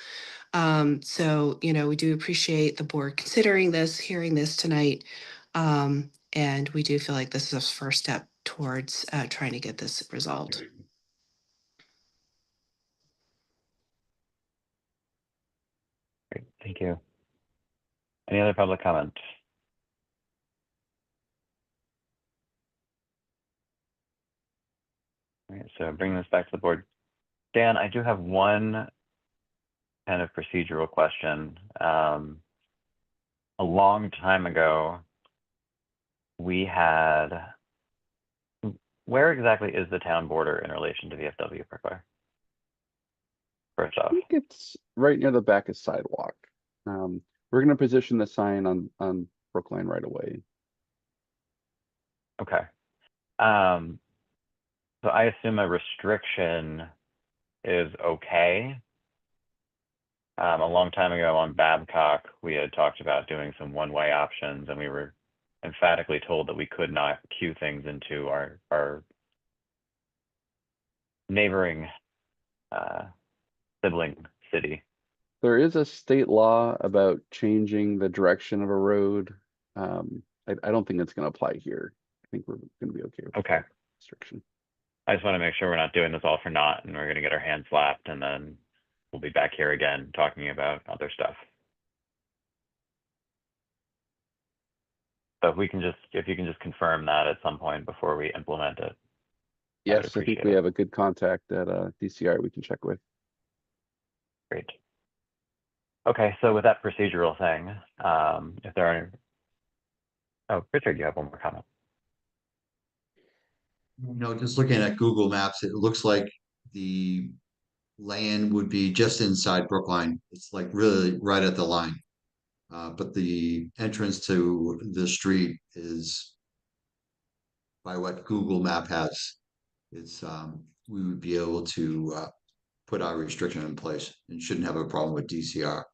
So, you know, we do appreciate the board considering this, hearing this tonight. And we do feel like this is a first step towards trying to get this resolved. Great. Thank you. Any other public comment? All right, so bringing this back to the board. Dan, I do have one kind of procedural question. A long time ago, we had, where exactly is the town border in relation to VFW Parkway? First I off, think it's right near the back of sidewalk. We're gonna position the sign on Brookline right away. okay. So I assume a restriction is okay. A long time ago on Babcock, we had talked about doing some one-way options, and we were emphatically told that we could not queue things into our neighboring sibling city. There is a state law about changing the direction of a road. I don't think it's gonna apply here. I think we're gonna be okay with Okay. that restriction. I just want to make sure we're not doing this all for naught and we're going to get our hands slapped and then we'll be back here again talking about other stuff. So if you can just confirm that at some point before we implement it. Yes, I think appreciate we it. have a good contact at DCR we can check with. Great. Okay, so with that procedural thing, if there are any, oh, Richard, you have one more comment. Just looking at Google Maps, it looks like the land would be just inside Brookline. It's like really right at the line. But the entrance to the street is by what Google Map has. It's we would be able to put our restriction in place and shouldn't have a problem with DCR.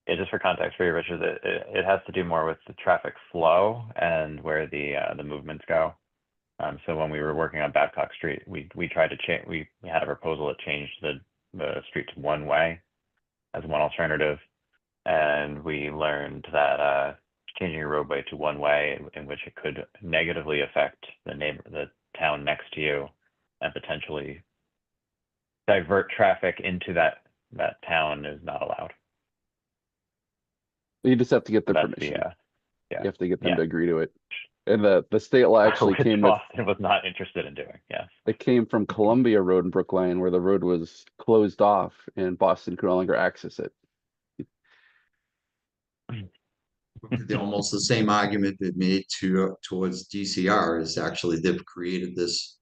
Yeah, just for context for you, Richard, it has to do more with the traffic flow and where the movements go. So when we were working on Babcock Street, we tried to change. We had a proposal that changed the street to one way as one alternative, and we learned that changing a roadway to one way in which it could negatively affect the town next to you, and potentially divert traffic into that town is not allowed. You just have to get their That's permission. yeah. You have to get them Yeah. to agree to it. And the state law actually Which came with, Boston was not interested in doing. Yes. it came from Columbia Road in Brookline where the road was closed off and Boston could no longer access it. Almost the same argument that made towards DCR is actually they've created this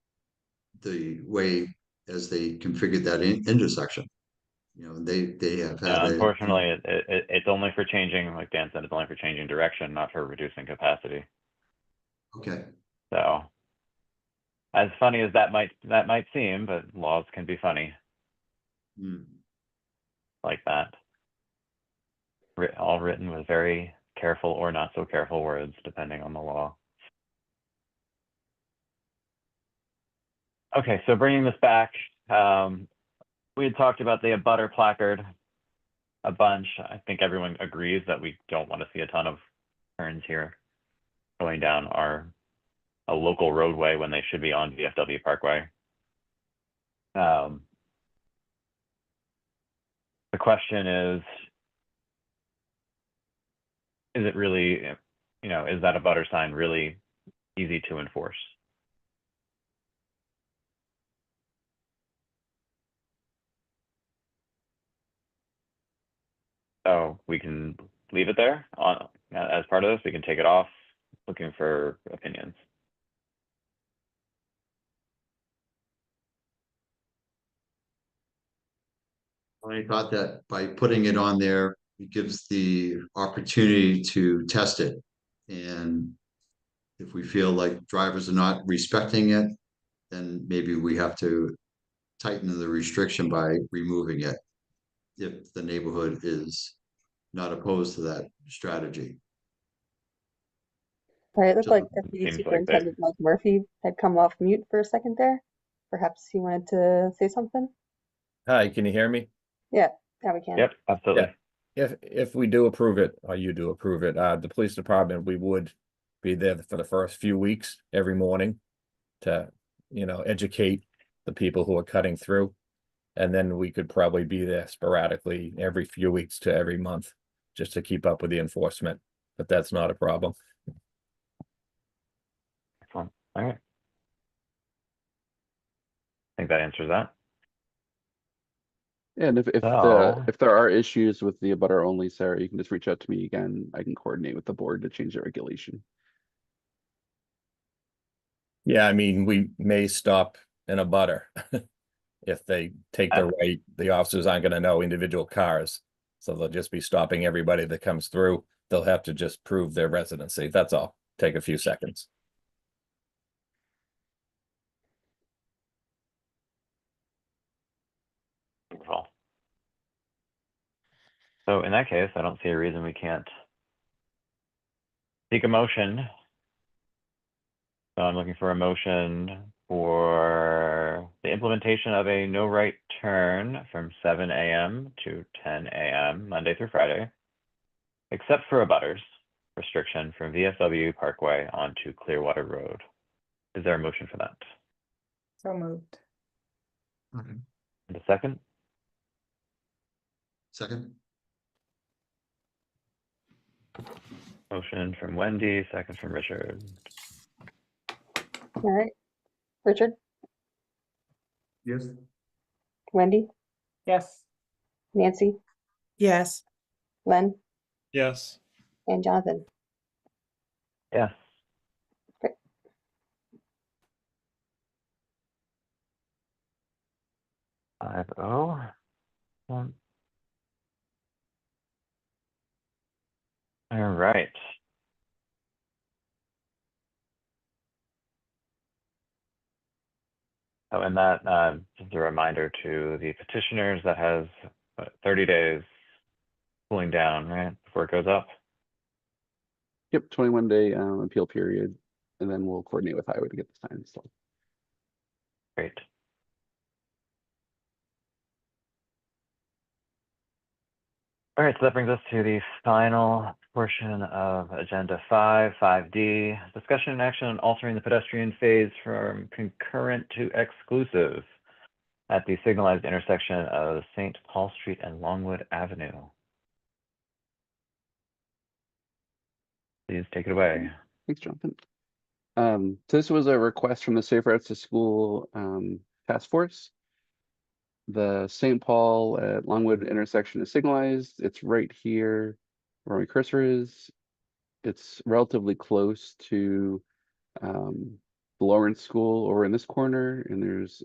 the way as they configured that intersection. They have had Unfortunately, it's only for changing, like Dan said, it's only for changing direction, not for reducing capacity. okay. So, as funny as that might seem, but laws can be funny like that. All written with very careful or not so careful words, depending on the law. Okay, so bringing this back, we had talked about the abutter placard a bunch. I think everyone agrees that we don't want to see a ton of turns here going down a local roadway when they should be on VFW Parkway. The question is it really, you know, is that abutter sign really easy to enforce? So we can leave it there on as part of this. We can take it off. Looking for opinions. I thought that by putting it on there, it gives the opportunity to test it. And if we feel like drivers are not respecting it, then maybe we have to tighten the restriction by removing it if the neighborhood is not opposed to that strategy. All right, it looked So like Deputy seems like Superintendent Mike Murphy had come off mute for a second there. Perhaps he wanted to say something? Hi, can you hear me? Yeah, we can. Yep, absolutely. If we do approve it, or you do approve it, the police department, we would be there for the first few weeks every morning to, you know, educate the people who are cutting through. And then we could probably be there sporadically every few weeks to every month just to keep up with the enforcement, but that's not a problem. Excellent. All right. I think that answers that. And if So- there are issues with the abutter only, Sarah, you can just reach out to me again. I can coordinate with the board to change the regulation. Yeah, I mean, we may stop in a butter. If they take the right, the officers aren't gonna know individual cars. So they'll just be stopping everybody that comes through. They'll have to just prove their residency. That's all. Take a few seconds. Wonderful. So in that case, I don't see a reason we can't seek a motion. So I'm looking for a motion for the implementation of a no right turn from 7 a.m. to 10 a.m. Monday through Friday, except for abutters restriction from VFW Parkway onto Clearwater Road. Is there a motion for that? So moved. And a second? Second? Motion from Wendy, second from Richard. All right. Richard, Yes. Wendy, Yes. Nancy, Yes. Len, Yes. and Jonathan. Yes. Great. Five oh. One. All right. So in that, just a reminder to the petitioners that has 30 days cooling down, right, before it goes up. Yep, 21-day appeal period, and then we'll coordinate with highway to get the sign installed. Great. All right, so that brings us to the final portion of Agenda 5D, discussion and action on altering the pedestrian phase from concurrent to exclusive at the signalized intersection of St. Paul Street and Longwood Avenue. Please take it away. Thanks, Jonathan. So this was a request from the Safe Routes to School task force. The St. Paul at Longwood intersection is signalized. It's right here where my cursor is. It's relatively close to the Lawrence School over in this corner, and there's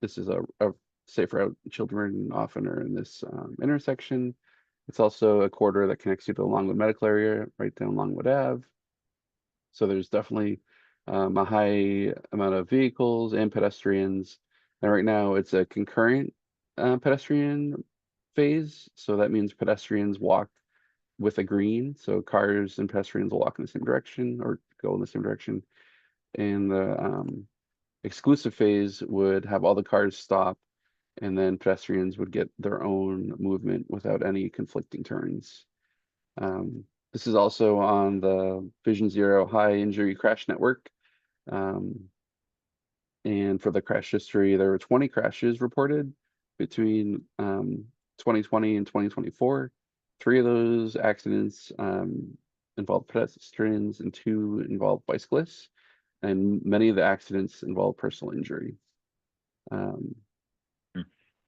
this is a safe route. Children often are in this intersection. It's also a corridor that connects you to the Longwood Medical Area right down Longwood Ave. So there's definitely a high amount of vehicles and pedestrians. And right now it's a concurrent pedestrian phase. So that means pedestrians walk with a green. So cars and pedestrians will walk in the same direction or go in the same direction. And the exclusive phase would have all the cars stop, and then pedestrians would get their own movement without any conflicting turns. This is also on the Vision Zero high injury crash network. And for the crash history, there were 20 crashes reported between 2020 and 2024. 3 of those accidents involved pedestrians and 2 involved bicyclists. And many of the accidents involved personal injury.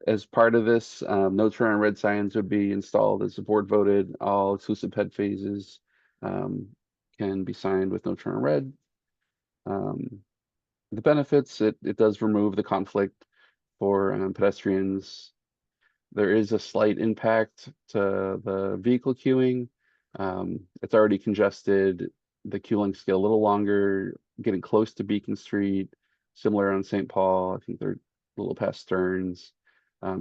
As part of this, no turn on red signs would be installed as the board voted. All exclusive ped phases can be signed with no turn on red. The benefits, it does remove the conflict for pedestrians. There is a slight impact to the vehicle queuing. It's already congested. The queue lengths get a little longer, getting close to Beacon Street, similar on St. Paul. I think they're a little past Stearns.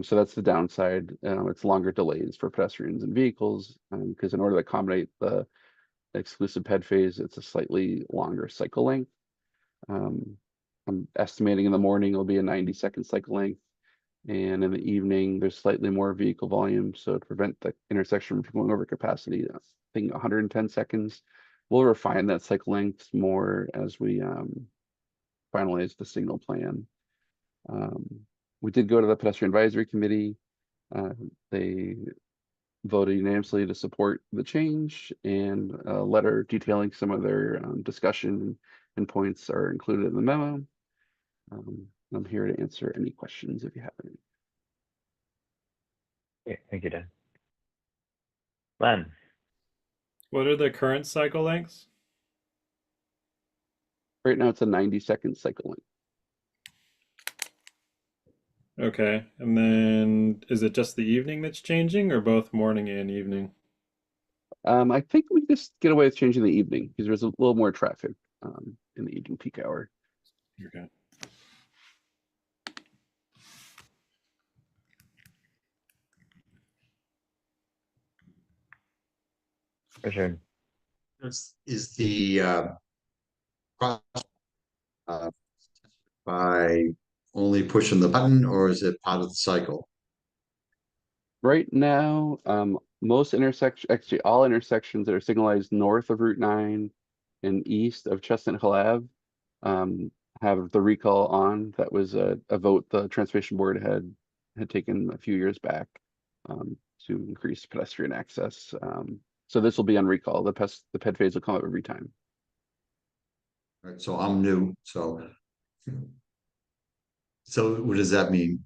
So that's the downside. It's longer delays for pedestrians and vehicles because in order to accommodate the exclusive ped phase, it's a slightly longer cycle length. I'm estimating in the morning it'll be a 90-second cycle length, and in the evening there's slightly more vehicle volume, so to prevent the intersection from going over capacity, I think 110 seconds. We'll refine that cycle length more as we finalize the signal plan. We did go to the pedestrian advisory committee. They voted unanimously to support the change, and a letter detailing some of their discussion and points are included in the memo. I'm here to answer any questions if you have any. Okay, thank you, Dan. Len. What are the current cycle lengths? Right now it's a 90-second cycle length. Okay, and then is it just the evening that's changing, or both morning and evening? I think we just get away with changing the evening because there's a little more traffic in the evening peak hour. Okay. Richard. Is the by only pushing the button, or is it part of the cycle? Right now, most intersections, actually all intersections that are signalized north of Route 9 and east of Chestnut Hill Ave have the recall on. That was a vote the Transportation Board had taken a few years back to increase pedestrian access. So this will be on recall. The ped phase will come up every time. Right, so I'm new, so what does that mean?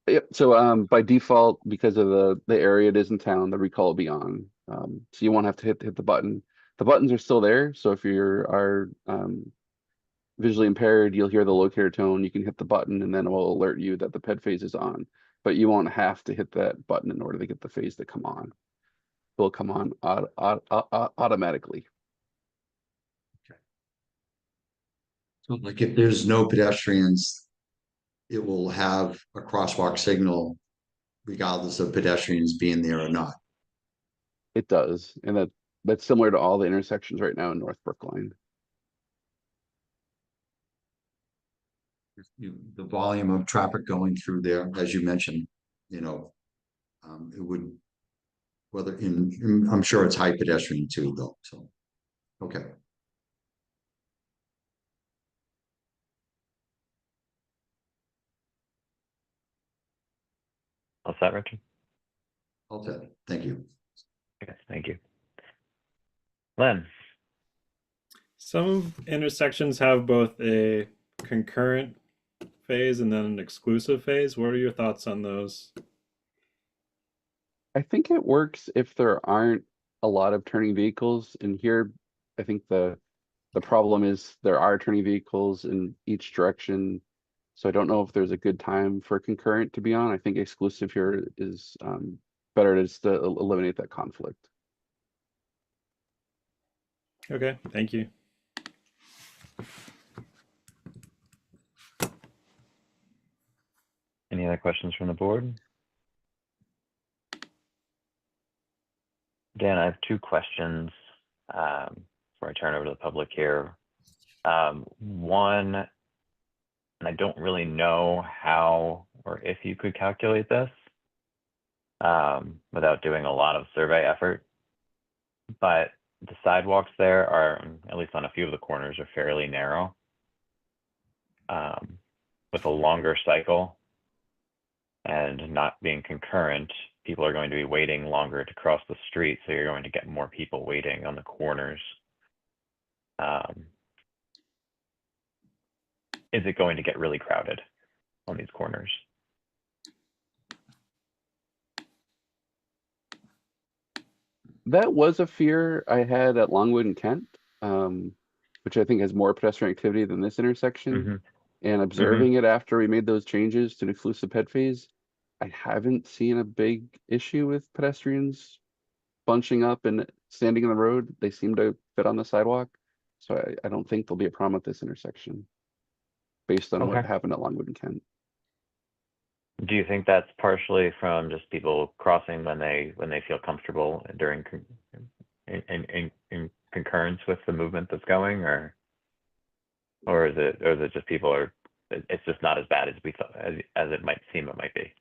Yep. So by default, because of the area it is in town, the recall will be on. So you won't have to hit the button. The buttons are still there. So if you are visually impaired, you'll hear the locator tone. You can hit the button, and then it will alert you that the ped phase is on. But you won't have to hit that button in order to get the phase to come on. It will come on automatically. Okay. So like if there's no pedestrians, it will have a crosswalk signal regardless of pedestrians being there or not. It does, and that's similar to all the intersections right now in North Brookline. The volume of traffic going through there, as you mentioned, it would, I'm sure it's high pedestrian too, though. So, okay. All set, Richard? All set. Thank you. Okay, thank you. Len. Some intersections have both a concurrent phase and then an exclusive phase. What are your thoughts on those? I think it works if there aren't a lot of turning vehicles. And here, I think the problem is there are turning vehicles in each direction. So I don't know if there's a good time for concurrent to be on. I think exclusive here is better to just eliminate that conflict. Okay, thank you. Any other questions from the board? Dan, I have 2 questions before I turn over to the public here. One, And I don't really know how or if you could calculate this without doing a lot of survey effort. But the sidewalks there are, at least on a few of the corners, are fairly narrow with a longer cycle and not being concurrent. People are going to be waiting longer to cross the street, so you're going to get more people waiting on the corners. Is it going to get really crowded on these corners? That was a fear I had at Longwood and Kent, which I think has more pedestrian activity than this intersection. And observing it after we made those changes to exclusive ped fees, I haven't seen a big issue with pedestrians bunching up and standing in the road. They seem to fit on the sidewalk. So I don't think there'll be a problem with this intersection based on what Okay. happened at Longwood and Kent. Do you think that's partially from just people crossing when they feel comfortable during in concurrence with the movement that's going, or is it just people are, it's just not as bad as we thought, as it might seem it might be?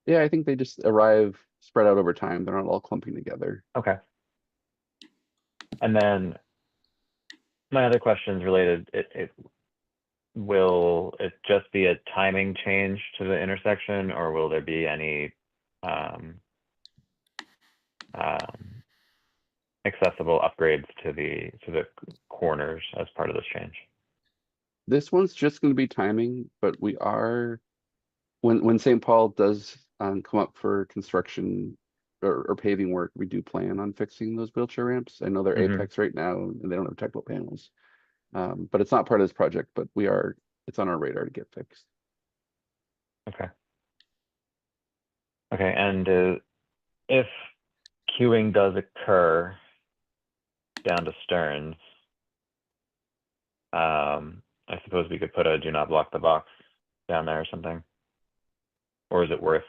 Yeah, I think they just arrive spread out over time. They're not all clumping together. Okay. And then my other questions related, will it just be a timing change to the intersection, or will there be any accessible upgrades to the corners as part of this change? This one's just going to be timing, but we are, when St. Paul does come up for construction or paving work, we do plan on fixing those wheelchair ramps. I know they're apex right now and they don't have technical panels. But it's not part of this project, but it's on our radar to get fixed. Okay. Okay, and if queuing does occur down to Stearns, I suppose we could put a do not block the box down there or something. Or is it worth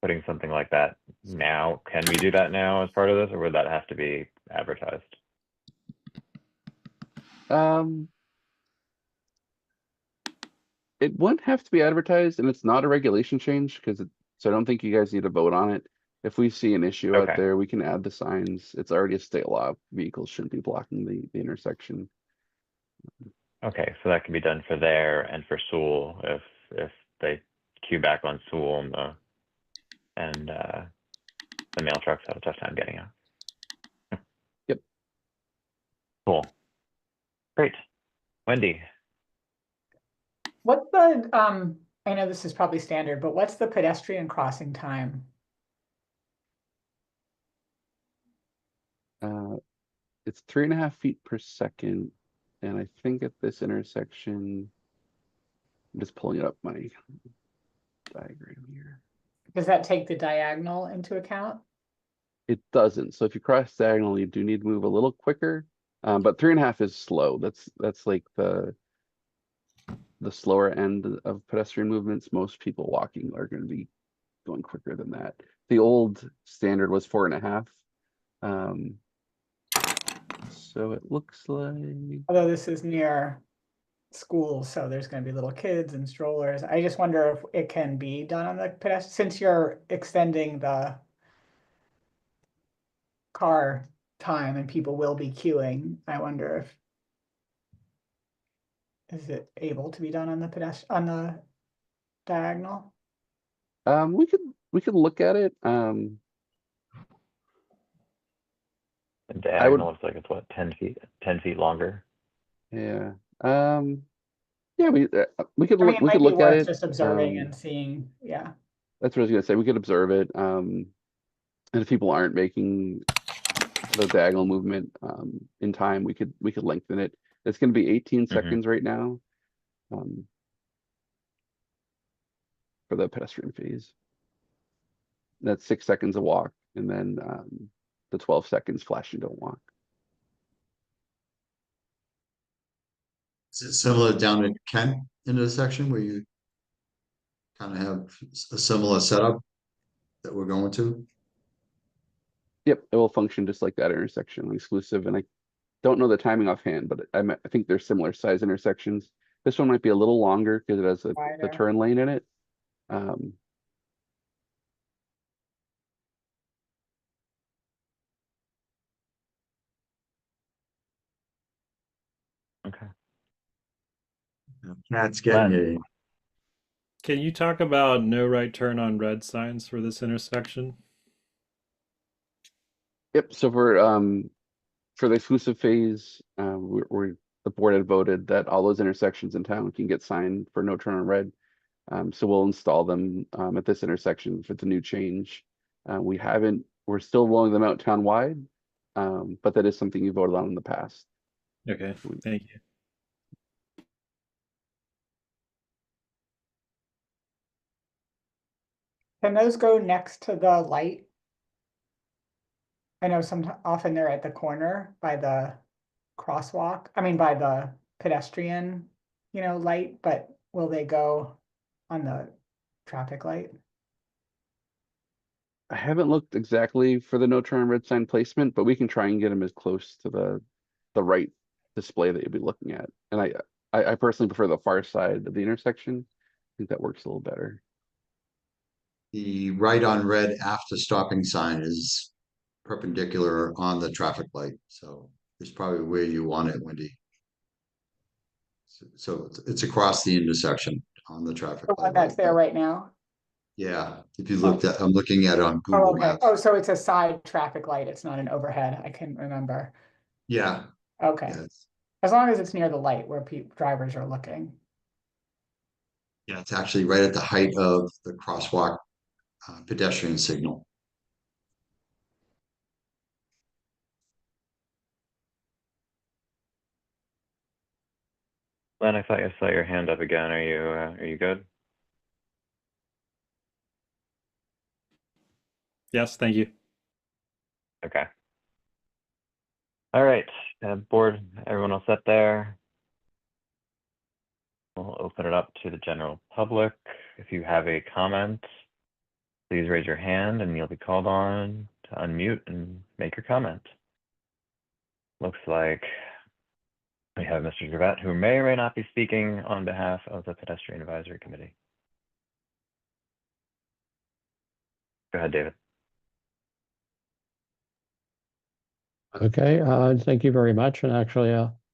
putting something like that now? Can we do that now as part of this, or would that have to be advertised? It wouldn't have to be advertised, and it's not a regulation change so I don't think you guys need to vote on it. If we see an issue out Okay. there, we can add the signs. It's already a state law. Vehicles shouldn't be blocking the intersection. Okay, so that can be done for there and for Sewell if they queue back on Sewell and the mail trucks have a tough time getting out. Yep. Cool. Great. Wendy. What's the, I know this is probably standard, but what's the pedestrian crossing time? It's 3.5 feet per second. And I think at this intersection, I'm just pulling it up my diagram here. Does that take the diagonal into account? It doesn't. So if you cross diagonal, you do need to move a little quicker. But 3.5 is slow. That's like the slower end of pedestrian movements. Most people walking are going to be going quicker than that. The old standard was 4.5. So it looks like, Although this is near school, so there's going to be little kids and strollers. I just wonder if it can be done on the pedestrian, since you're extending the car time and people will be queuing. I wonder is it able to be done on the on the diagonal? we could look at it. The diagonal looks like it's what, 10 feet longer? Yeah. Yeah, we could I mean, look, it we might could be look at worth it. just observing and seeing. Yeah. That's what I was gonna say. We could observe it. And if people aren't making the diagonal movement in time, we could lengthen it. It's gonna be 18 seconds right now. For the pedestrian phase. That's 6 seconds a walk, and then the 12 seconds flashing don't walk. Is it similar down at Kent intersection where you kind of have a similar setup that we're going to? Yep, it will function just like that intersection exclusive, and I don't know the timing offhand, but I think they're similar size intersections. This one might be a little longer because it has the Wider. turn lane in it. Um, Okay. Cat's getting it. Can you talk about no right turn on red signs for this intersection? Yep, so for the exclusive phase, the board had voted that all those intersections in town can get signed for no turn on red. So we'll install them at this intersection for the new change. We're still rolling them out town-wide, but that is something you voted on in the past. Okay, thank you. Can those go next to the light? I know often they're at the corner by the crosswalk, I mean by the pedestrian, light, but will they go on the traffic light? I haven't looked exactly for the no turn on red sign placement, but we can try and get them as close to the right display that you'll be looking at. And I personally prefer the far side of the intersection. I think that works a little better. The right on red after stopping sign is perpendicular on the traffic light, so it's probably where you want it, Wendy. So it's across the intersection on the traffic The one light. that's there right now? Yeah, if you looked at, I'm looking at it on Oh, Google okay. Maps. Oh, so it's a side traffic light. It's not an overhead. I couldn't remember. Yeah, Okay. yes. As long as it's near the light where drivers are looking. Yeah, it's actually right at the height of the crosswalk pedestrian signal. Len, I thought I saw your hand up again. Are you good? Yes, thank you. Okay. All right, board, everyone all set there? We'll open it up to the general public. If you have a comment, please raise your hand and you'll be called on to unmute and make your comment. Looks like we have Mr. Gervais, who may or may not be speaking on behalf of the Pedestrian Advisory Committee. Go ahead, David. Okay, thank you very much. And actually,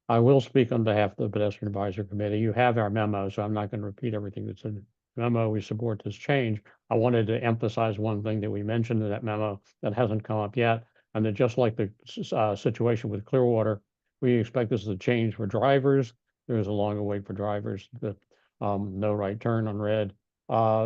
I will speak on behalf of the Pedestrian Advisory Committee. You have our memo, so I'm not going to repeat everything that's in the memo. We support this change. I wanted to emphasize one thing that we mentioned in that memo that hasn't come up yet. And that just like the situation with Clearwater, we expect this is a change for drivers. There is a longer wait for drivers. The no right turn on red.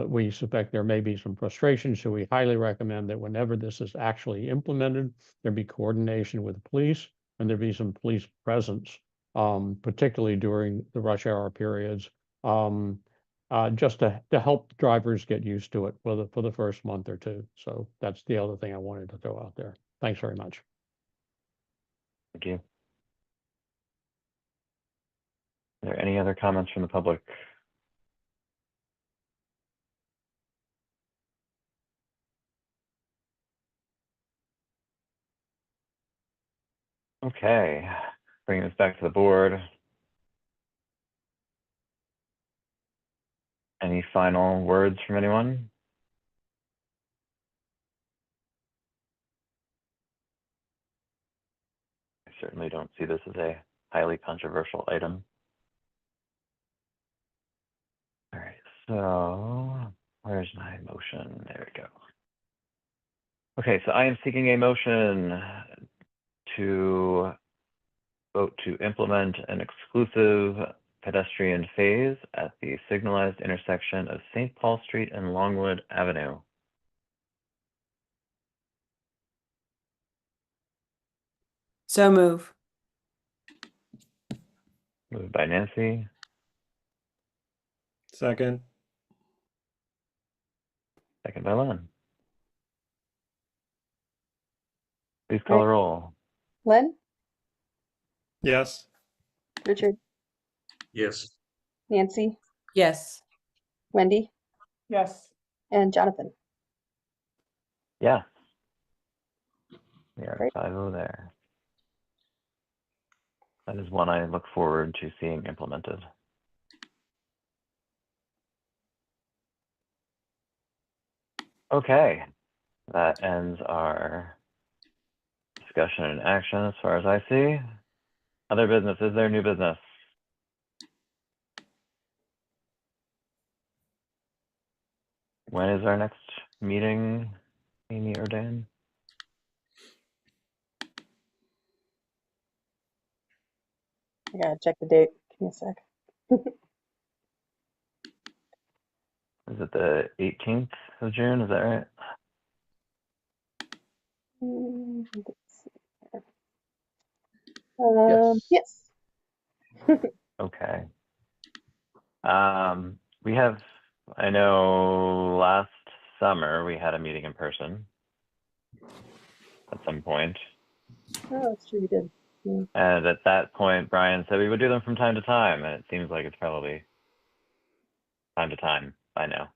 We suspect there may be some frustration, so we highly recommend that whenever this is actually implemented, there be coordination with the police and there be some police presence, particularly during the rush hour periods, just to help drivers get used to it for the first month or two. So that's the other thing I wanted to throw out there. Thanks very much. Thank you. Are there any other comments from the public? Okay, bringing this back to the board. Any final words from anyone? I certainly don't see this as a highly controversial item. All right, so where's my motion? There we go. Okay, so I am seeking a motion to vote to implement an exclusive pedestrian phase at the signalized intersection of St. Paul Street and Longwood Avenue. So move. Moved by Nancy, Second. second by Len. Please call the roll. Len, Yes. Richard, Yes. Nancy, Yes. Wendy, Yes. and Jonathan. Yeah. We are Great. 5-0 there. That is one I look forward to seeing implemented. Okay, that ends our discussion and action as far as I see. Other business, is there new business? When is our next meeting, Amy or Dan? I gotta check the date. Give me a sec. Is it the 18th of June? Is that right? Let's see here. Yes. Okay. We have, I know last summer we had a meeting in person at some point. Oh, that's true. You did. Yeah. And at that point, Brian said we would do them from time to time. And it seems like it's probably time to time by now.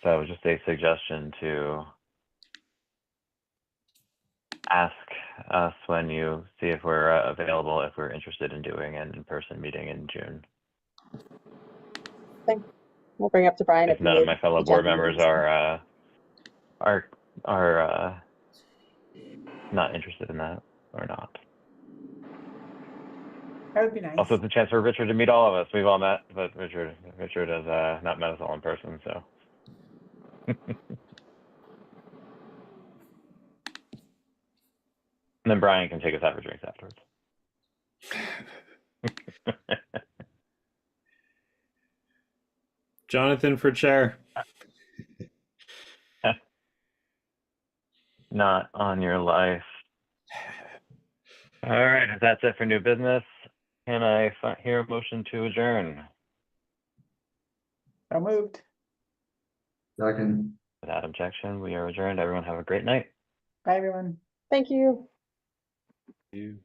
So just a suggestion to ask us when you see if we're available, if we're interested in doing an in-person meeting in June. We'll bring it up to Brian If if none of my fellow board agenda members meetings. are not interested in that or not. That would be nice. Also, it's a chance for Richard to meet all of us. We've all met, but Richard has not met us all in person, so. And then Brian can take us out for drinks afterwards. Jonathan for chair. Not on your life. All right, if that's it for new business, can I hear a motion to adjourn? So moved. Second. Without objection, we are adjourned. Everyone have a great night. Bye, everyone. Thank you. You.